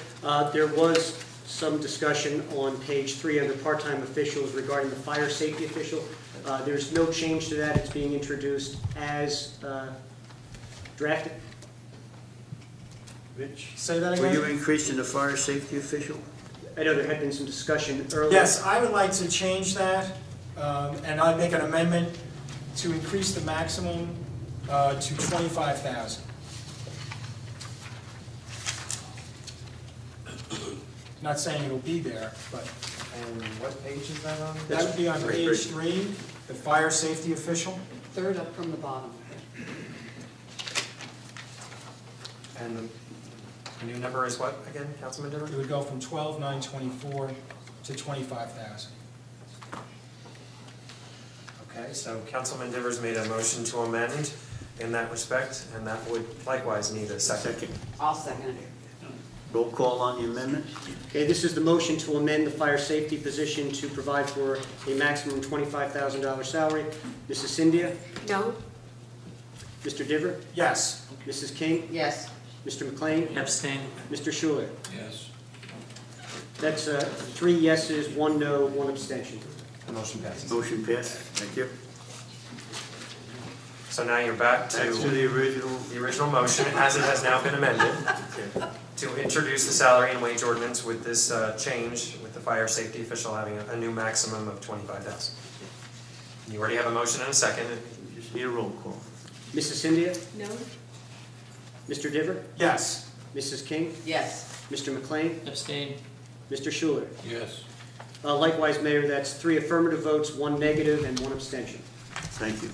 there was some discussion on page 3 under part-time officials regarding the fire safety official. There's no change to that. It's being introduced as drafted. Rich? Say that Were again? you increasing the fire safety official? I know there had been some discussion earlier. Yes, I would like to change that, and I'd make an amendment to increase the maximum to $25,000. Not saying it'll be there, but And what page is that on? that would be on page 3, the fire safety official. Third up from the bottom. And the new number is what again, Councilman Diver? It would go from 12,924 to 25,000. Okay, so Councilman Diver's made a motion to amend in that respect, and that would likewise need a second. Second. I'll second it. Roll call on the amendment? Okay, this is the motion to amend the fire safety position to provide for a maximum $25,000 salary. Mrs. Cindea? No? Mr. Diver? Yes. Mrs. King? Yes. Mr. McLean? Abstain. Mr. Schuler? Yes. That's 3 yeses, 1 no, 1 abstention. The motion passes. Motion passed. Thank you. So now you're back Back to the original. the original motion, as it has now been amended, to introduce the salary and wage ordinance with this change, with the fire safety official having a new maximum of $25,000. You already have a motion and a second. We just need a roll call. Mrs. Cindea? No? Mr. Diver? Yes. Mrs. King? Yes. Mr. McLean? Abstain. Mr. Schuler? Yes. Likewise, Mayor, that's 3 affirmative votes, 1 negative, and 1 abstention. Thank you.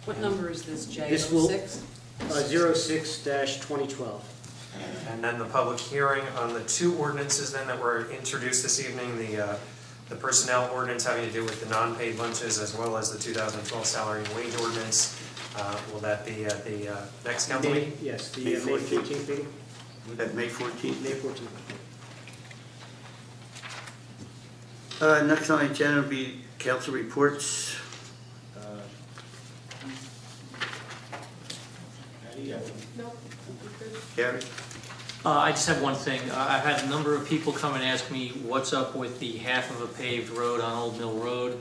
What number is this, J? This will- 06? 06-2012. And then the public hearing on the 2 ordinances then that were introduced this evening, the personnel ordinance having to do with the non-paid lunches, as well as the 2012 salary and wage ordinance. Will that be at the next council meeting? Yes, the May May 14th. 14th meeting? At May 14th. May 14th. Next on the agenda will be council reports. No? Gary? I just have one thing. I've had a number of people come and ask me what's up with the half of a paved road on Old Mill Road.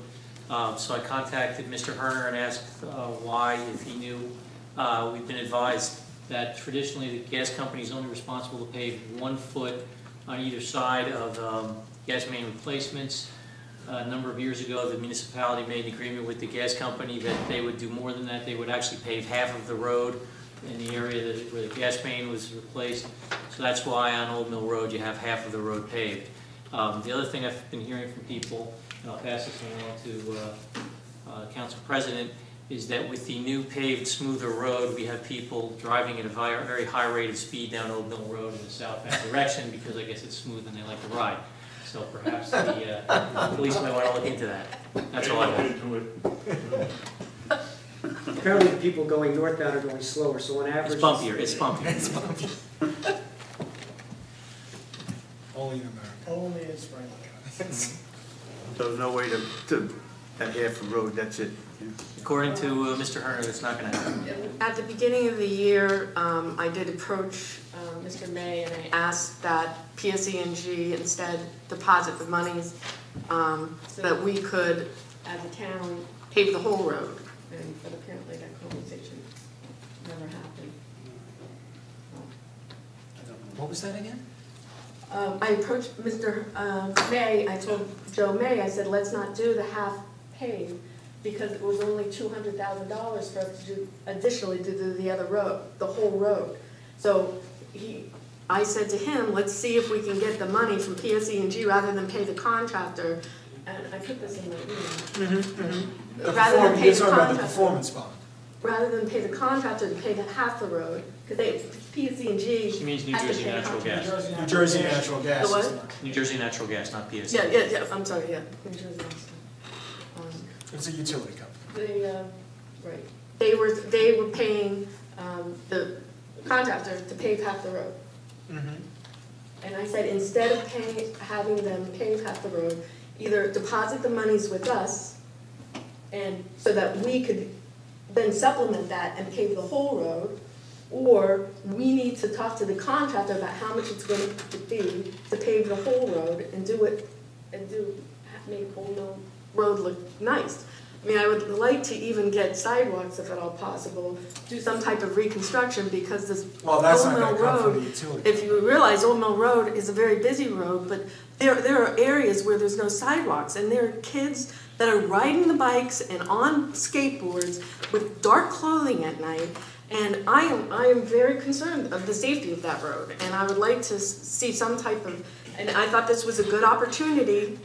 So I contacted Mr. Herner and asked why, if he knew. We've been advised that traditionally the gas company is only responsible to pave 1 foot on either side of gas main replacements. A number of years ago, the municipality made an agreement with the gas company that they would do more than that. They would actually pave half of the road in the area where the gas main was replaced. So that's why on Old Mill Road you have half of the road paved. The other thing I've been hearing from people, and I'll pass this along to Council President, is that with the new paved, smoother road, we have people driving at a very high rate of speed down Old Mill Road in the southbound direction because I guess it's smooth and they like to ride. So perhaps the police might want to look into that. That's all I have. Apparently, the people going northbound are going slower, so on average... It's bumpier, it's bumpier. It's bumpy. Only in America. Only in Spring. So no way to that half a road, that's it. According to Mr. Herner, it's not going to happen. At the beginning of the year, I did approach Mr. May and I asked that PSE&G instead deposit the monies so that we could, as a town, pave the whole road. But apparently that conversation never happened. What was that again? I approached Mr. May, I told Joe May, I said, let's not do the half pave because it was only $200,000 for us to do, additionally to do the other road, the whole road. So I said to him, let's see if we can get the money from PSE&G rather than pay the contractor. And I put this in my email. Rather than pay the contractor. Performance bond. Rather than pay the contractor to pay half the road, because PSE&G. She means New Jersey Natural Gas. New Jersey Natural Gas. The what? New Jersey Natural Gas, not PSC. Yeah, I'm sorry, yeah, New Jersey Natural. It's a utility company. Right. They were paying the contractor to pave half the road. And I said, instead of having them pave half the road, either deposit the monies with us, and so that we could then supplement that and pave the whole road, or we need to talk to the contractor about how much it's going to be to pave the whole road and make Old Mill Road look nice. I mean, I would like to even get sidewalks if at all possible, do some type of reconstruction because this Well, that's Old not Mill going to come from the Road, utility. if you realize Old Mill Road is a very busy road, but there are areas where there's no sidewalks and there are kids that are riding the bikes and on skateboards with dark clothing at night. And I am very concerned of the safety of that road, and I would like to see some type of, and I thought this was a good opportunity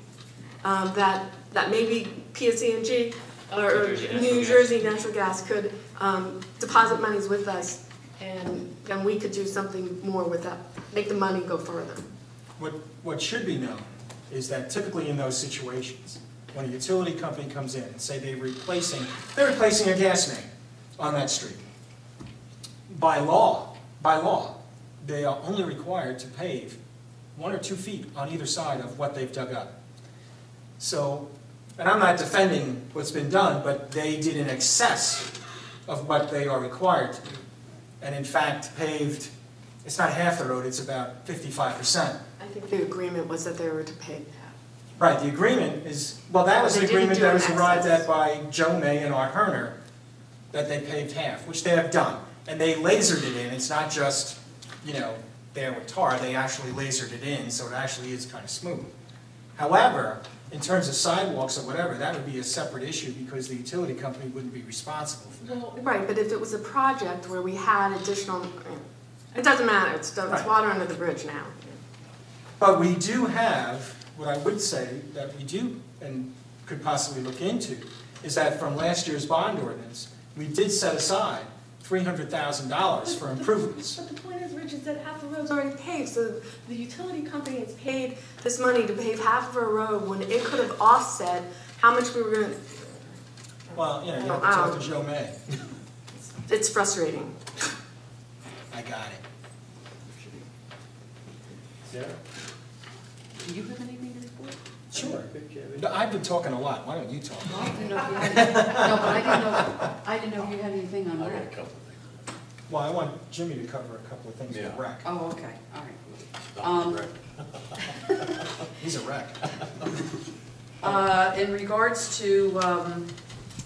that maybe PSE&G or New Jersey Natural Gas could deposit monies with us, and then we could do something more with that, make the money go further. What should be known is that typically in those situations, when a utility company comes in and say they're replacing a gas main on that street, by law, they are only required to pave 1 or 2 feet on either side of what they've dug up. So, and I'm not defending what's been done, but they did in excess of what they are required to do. and in fact paved, it's not half the road, it's about 55%. I think the agreement was that they were to pay half. Right, the agreement is, well, that was They the didn't agreement do that an was arrived excess. at by Joe May and Art Herner, that they paved half, which they have done. And they lasered it in, it's not just, you know, there with tar, they actually lasered it in, so it actually is kind of smooth. However, in terms of sidewalks or whatever, that would be a separate issue because the utility company wouldn't be responsible for that. Right, but if it was a project where we had additional, it doesn't matter, it's Right. water under the bridge now. But we do have, what I would say that we do and could possibly look into, is that from last year's bond ordinance, we did set aside $300,000 for improvements. But the point is, Rich, is that half the road's already paved, so the utility company has paid this money to pave half of a road when it could have offset how much we were gonna, Well, you know, you have to talk to Joe May. it's frustrating. I got it. Yeah. Do you have anything to report? Sure. No, I've been talking a lot, why don't you talk? No, I didn't know if you had, no, but I didn't know if you had anything on I got a that. couple of things. Well, I want Jimmy to cover a couple of things with Yeah. rec. Oh, okay, all right. Dr. Rick. He's a wreck. In regards to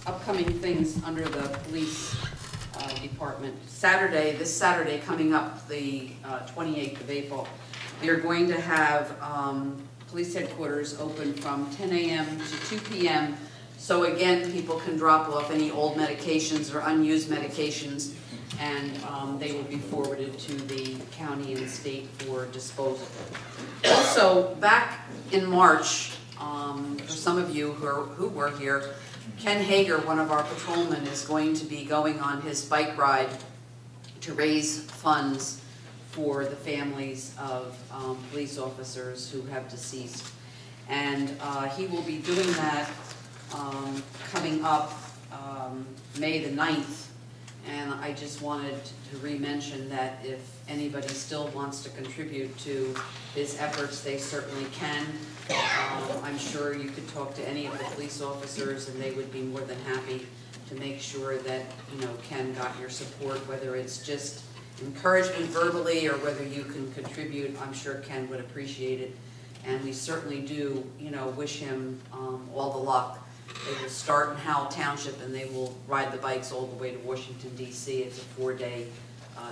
upcoming things under the police department, this Saturday coming up, the 28th of April, we are going to have police headquarters open from 10 a.m. to 2 p.m. So again, people can drop off any old medications or unused medications, and they will be forwarded to the county and state for disposal. Also, back in March, for some of you who were here, Ken Hager, one of our patrolmen, is going to be going on his bike ride to raise funds for the families of police officers who have deceased. And he will be doing that coming up May the 9th. And I just wanted to re-mention that if anybody still wants to contribute to his efforts, they certainly can. I'm sure you could talk to any of the police officers and they would be more than happy to make sure that, you know, Ken got your support, whether it's just encouragement verbally or whether you can contribute. I'm sure Ken would appreciate it. And we certainly do, you know, wish him all the luck. They will start in Howell Township and they will ride the bikes all the way to Washington, D.C. It's a 4-day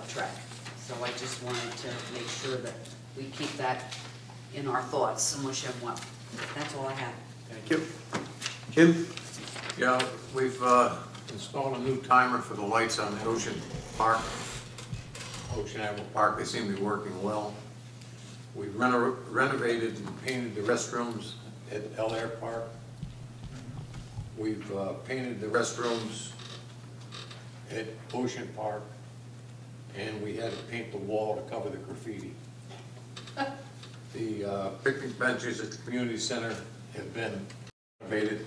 trek. So I just wanted to make sure that we keep that in our thoughts and wish him well. That's all I have. Thank you. Jim? Yeah, we've installed a new timer for the lights on the Ocean Avenue Park. They seem to be working well. We've renovated and painted the restrooms at El Air Park. We've painted the restrooms at Ocean Park, and we had to paint the wall to cover the graffiti. The picnic benches at the community center have been renovated,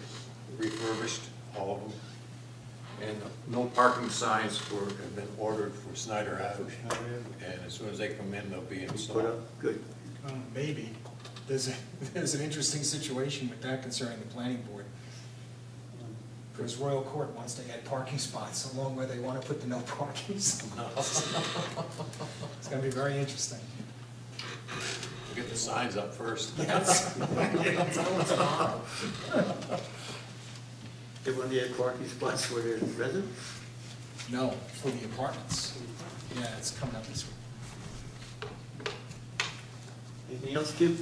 refurbished, all of them. And no parking signs have been ordered for Snyder Ave. And as soon as they come in, they'll be Put installed. up, good. Maybe. There's an interesting situation with that concerning the planning board. Because Royal Court wants to add parking spots along where they want to put the no parking signs. It's going to be very interesting. We'll get the signs up first. Yes. Tell them tomorrow. They want to add parking spots for their residents? No, for the apartments. Yeah, it's coming up this week. Anything else, Jim?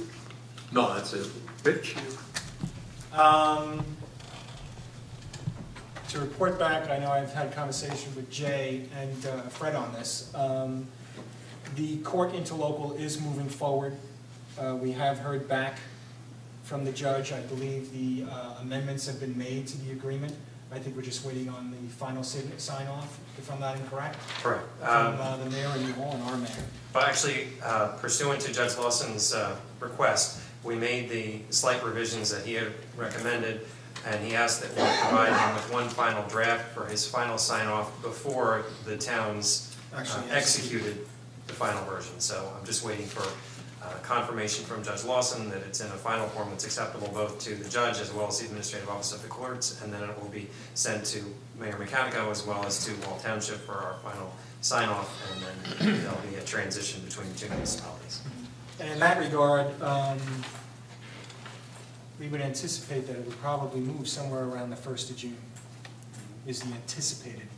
No, that's it. Rich? To report back, I know I've had conversation with Jay and Fred on this. The court interlocal is moving forward. We have heard back from the judge. I believe the amendments have been made to the agreement. I think we're just waiting on the final sign off, if I'm not incorrect, Correct. from the mayor and you all and our mayor. But actually, pursuant to Judge Lawson's request, we made the slight revisions that he had recommended, and he asked that we provide him with one final draft for his final sign-off before the towns Actually executed the final version. So I'm just waiting for confirmation from Judge Lawson that it's in a final form that's acceptable both to the judge as well as the Administrative Office of the Courts, and then it will be sent to Mayor Mechanico as well as to Wall Township for our final sign-off, and then there'll be a transition between the two municipalities. And in that regard, we would anticipate that it would probably move somewhere around the 1st of June, is the anticipated,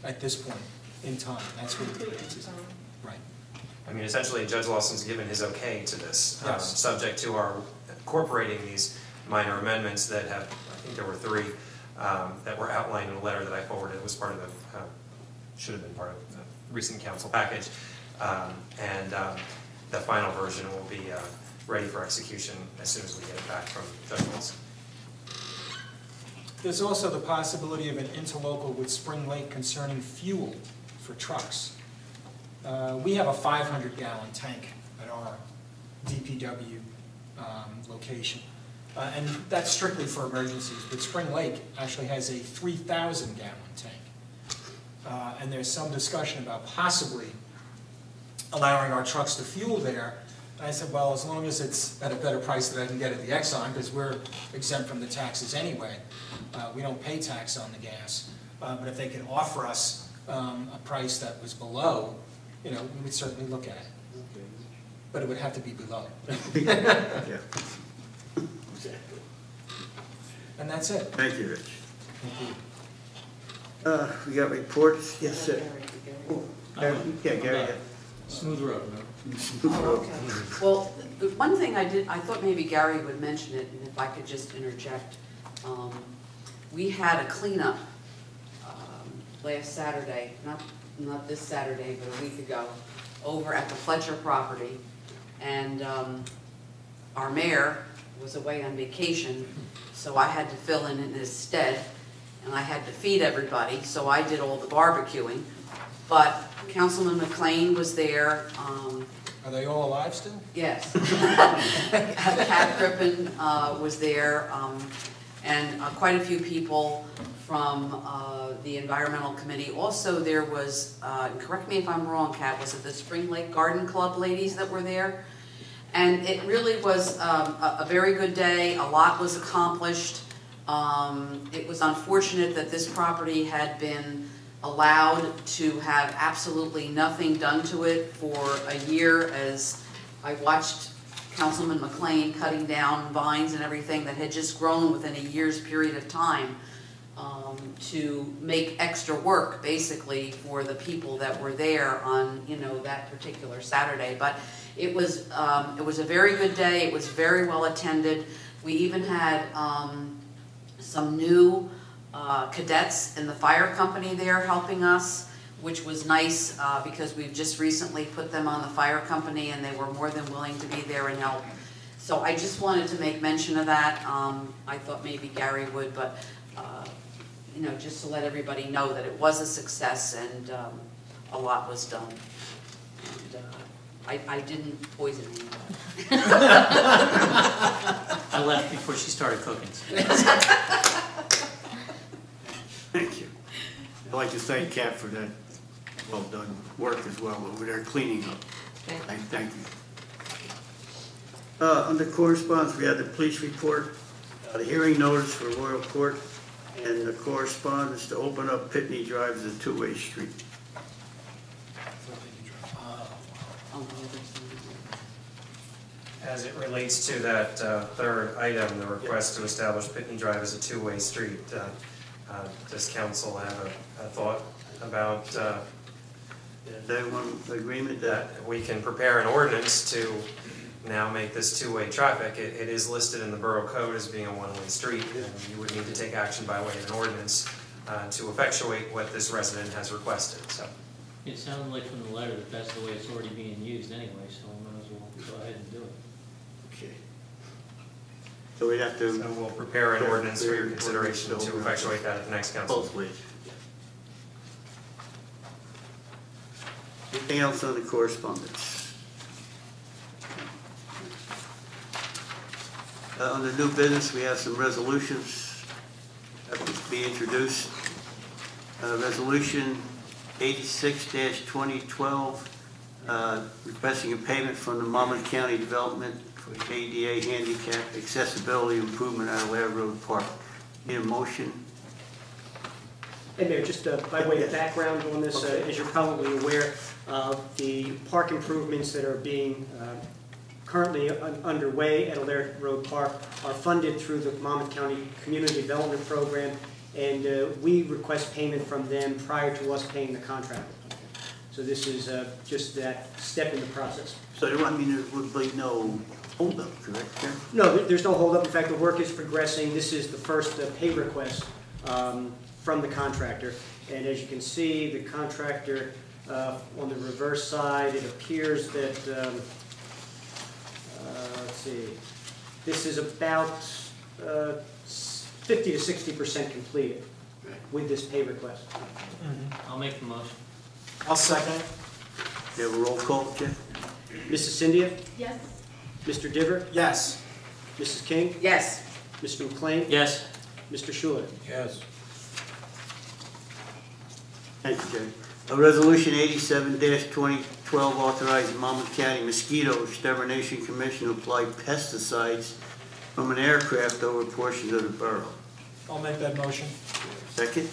at this point in time. That's what we would anticipate. Right. I mean, essentially, Judge Lawson's given his okay to this, Yes. subject to our incorporating these minor amendments that have, I think there were 3, that were outlined in a letter that I forwarded. It was part of the, should have been part of the recent council package. The final version will be ready for execution as soon as we get it back from Judge Lawson. There's also the possibility of an interlocal with Spring Lake concerning fuel for trucks. We have a 500-gallon tank at our DPW location, and that's strictly for emergencies, but Spring Lake actually has a 3,000-gallon tank. And there's some discussion about possibly allowing our trucks to fuel there. And I said, well, as long as it's at a better price than I can get at the Exxon, because we're exempt from the taxes anyway. We don't pay tax on the gas. But if they could offer us a price that was below, we would certainly look at it. But it would have to be below. Yeah. Exactly. And that's it. Thank you, Rich. Thank you. We got reports? Yes, sir. Gary? Yeah, Gary. yeah. Smooth road, no? Oh, okay. Well, the one thing I thought maybe Gary would mention it, and if I could just interject. We had a cleanup last Saturday, not this Saturday, but a week ago, over at the Fletcher property. And our mayor was away on vacation, so I had to fill in his stead, and I had to feed everybody, so I did all the barbecuing. But Councilman McLean was there. Are they all alive still? Yes. Kat Crippen was there, and quite a few people from the Environmental Committee. Also, there was, correct me if I'm wrong, Kat, was it the Spring Lake Garden Club ladies that were there? And it really was a very good day. A lot was accomplished. It was unfortunate that this property had been allowed to have absolutely nothing done to it for a year, as I watched Councilman McLean cutting down vines and everything that had just grown within a year's period of time to make extra work basically for the people that were there on that particular Saturday. But it was a very good day. It was very well attended. We even had some new cadets in the fire company there helping us, which was nice because we've just recently put them on the fire company, and they were more than willing to be there and help. So I just wanted to make mention of that. I thought maybe Gary would, but just to let everybody know that it was a success and a lot was done. And I didn't poison anybody. I left before she started cooking. Thank you. I'd like to thank Kat for that well-done work as well over there cleaning up. Thank you. Under correspondence, we had the police report, the hearing notice for Royal Court, and the correspondence to open up Pitney Drive as a two-way street. As it relates to that third item, the request to establish Pitney Drive as a two-way street, does council have a thought about Is everyone agreement that we can prepare an ordinance to now make this two-way traffic? It is listed in the borough code as being a one-way street, and you would need to take action by way of an ordinance to effectuate what this resident has requested. So It sounded like from the letter that that's the way it's already being used anyway, so we might as well go ahead and do it. Okay. So we'd have to. So we'll prepare an ordinance for your consideration to effectuate that at the next council. Both ways. Anything else on the correspondence? Under new business, we have some resolutions that will be introduced. Resolution 86-2012, requesting a payment from the Monmouth County Development for ADA handicap accessibility improvement at Alair Road Park. Need a motion? And Mayor, just by way of background on this, as you're probably aware, the park improvements that are being currently underway at Alair Road Park are funded through the Monmouth County Community Development Program, and we request payment from them prior to us paying the contractor. So this is just that step in the process. So there would be no holdup, correct, Chair? No, there's no holdup. In fact, the work is progressing. This is the first pay request from the contractor. And as you can see, the contractor on the reverse side, it appears that, let's see, this is about 50 to 60% completed with this pay request. I'll make the motion. I'll second. You have a roll call, Chair? Mrs. Cindea? Yes. Mr. Diver? Yes. Mrs. King? Yes. Mr. McLean? Yes. Mr. Schuler? Yes. Thank you, Chair. A resolution 87-2012 authorizing Monmouth County Mosquito Extermination Commission to apply pesticides from an aircraft over portions of the borough. I'll make that motion. Second?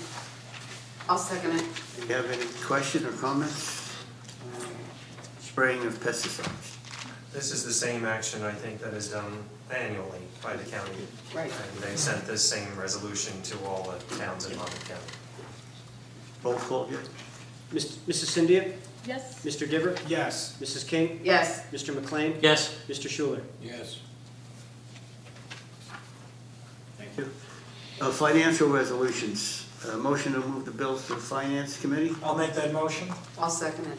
I'll second it. Do you have any question or comments? Spraying of pesticides. This is the same action, I think, that is done annually by the county. Right. And they sent this same resolution to all the towns in Monmouth County. Roll call, Jay? Mrs. Cindea? Yes. Mr. Diver? Yes. Mrs. King? Yes. Mr. McLean? Yes. Mr. Schuler? Yes. Thank you. Financial resolutions. Motion to move the bills to the Finance Committee. I'll make that motion. I'll second it.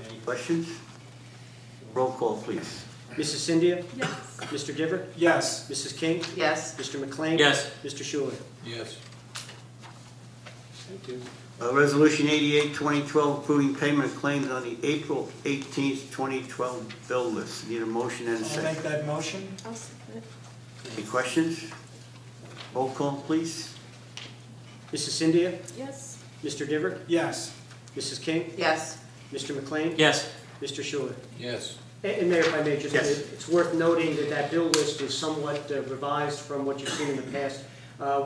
Any questions? Roll call, please. Mrs. Cindea? Yes. Mr. Diver? Yes. Mrs. King? Yes. Mr. McLean? Yes. Mr. Schuler? Yes. Thank you. Resolution 88-2012 approving payment of claims on the April 18th, 2012 bill list. Need a motion and a I'll second. make that motion. I'll second it. Any questions? Roll call, please. Mrs. Cindea? Yes. Mr. Diver? Yes. Mrs. King? Yes. Mr. McLean? Yes. Mr. Schuler? Yes. And Mayor, if I may, just, Yes. it's worth noting that that bill list is somewhat revised from what you've seen in the past.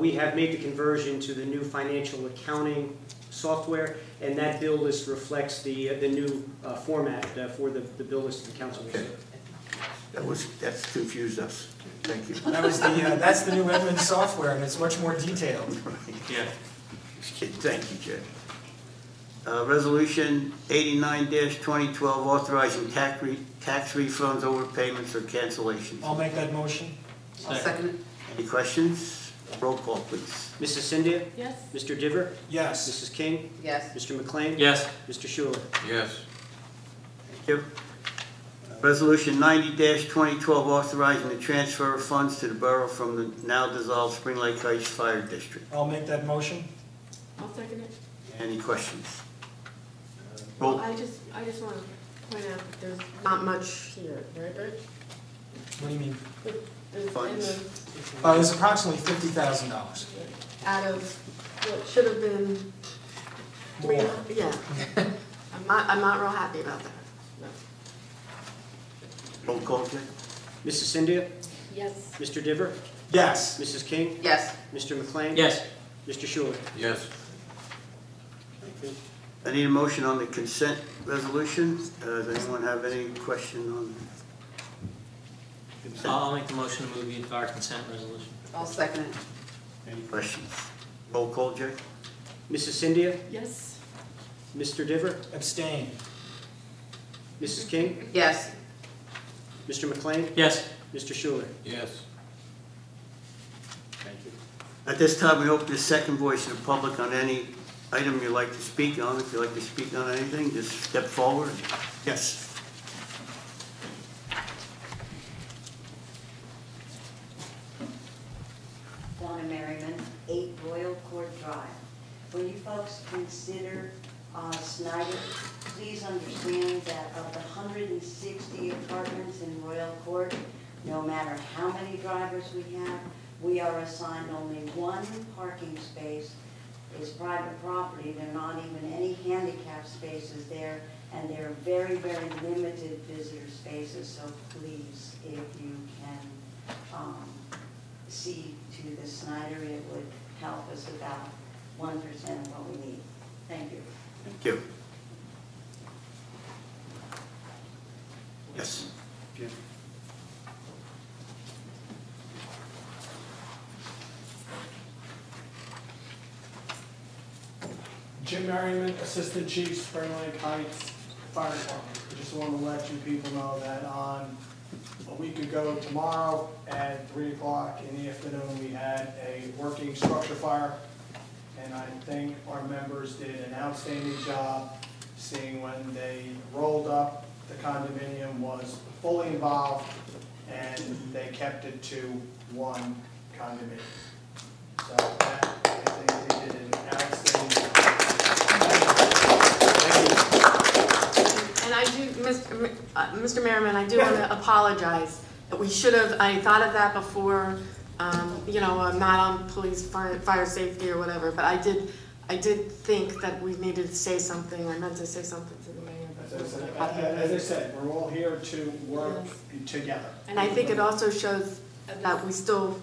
We have made the conversion to the new financial accounting software, and that bill list reflects the new format for the bill list of the council. Okay. That's confused us. Thank you. That's the new Edmunds software, and it's much more detailed. Yeah. Thank you, Jay. Resolution 89-2012 authorizing tax refunds, overpayments, or cancellations. I'll make that motion. I'll second it. Any questions? Roll call, please. Mrs. Cindea? Yes. Mr. Diver? Yes. Mrs. King? Yes. Mr. McLean? Yes. Mr. Schuler? Yes. Thank you. Resolution 90-2012 authorizing the transfer of funds to the borough from the now dissolved Spring Lake Heights Fire District. I'll make that motion. I'll second it. Any questions? Well, Roll. I just want to point out that there's not much here, right, Rich? What do you mean? There's Funds. There's approximately $50,000. Out of what should have been. More. Yeah. I'm not real happy about that. No. Roll call, Jay? Mrs. Cindea? Yes. Mr. Diver? Yes. Mrs. King? Yes. Mr. McLean? Yes. Mr. Schuler? Yes. I need a motion on the consent resolution. Does anyone have any question on consent? I'll make the motion to move the entire consent resolution. I'll second it. Any questions? Roll call, Jay? Mrs. Cindea? Yes. Mr. Diver? Abstain. Mrs. King? Yes. Mr. McLean? Yes. Mr. Schuler? Yes. Thank you. At this time, we open the second voice of the public on any item you'd like to speak on. If you'd like to speak on anything, just step forward. Yes. Donna Merriman, 8 Royal Court Drive. When you folks consider Snyder, please understand that of the 160 apartments in Royal Court, no matter how many drivers we have, we are assigned only 1 parking space is private property. There are not even any handicap spaces there, and there are very, very limited visitor spaces. So please, if you can see to the Snyder, it would help us about 1% of what we need. Thank you. Thank you. Yes. Jim. Jim Merriman, Assistant Chief, Spring Lake Heights Fire Department. I just want to let you people know that on a week ago tomorrow at 3 o'clock in the afternoon, we had a working structure fire. And I think our members did an outstanding job, seeing when they rolled up, the condominium was fully involved, and they kept it to one condominium. So that, I think they did an outstanding job. And I do, Mr. Merriman, I do want to apologize. We should have, I thought of that before, you know, I'm not on police, fire safety or whatever, but I did think that we needed to say something. I meant to say something to the mayor. As I said, we're all here to work together. And I think it also shows that we still,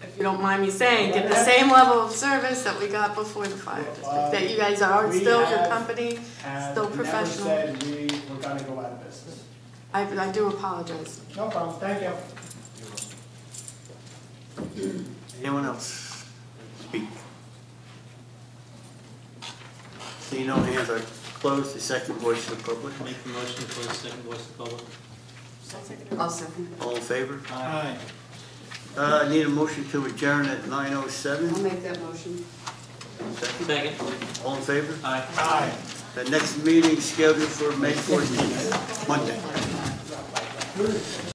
if you don't mind me saying, get the same level of service that we got before the fire district. That you guys are still, your company, still professional. Never said we were going to go out of business. I do apologize. No problem, thank you. Anyone else speak? See no hands are closed. The second voice of the public. Make the motion for the second voice of the public. I'll second. All in favor? Aye. I need a motion to adjourn at 9:07. I'll make that motion. Second. All in favor? Aye. Aye. The next meeting is scheduled for May 14th, Monday.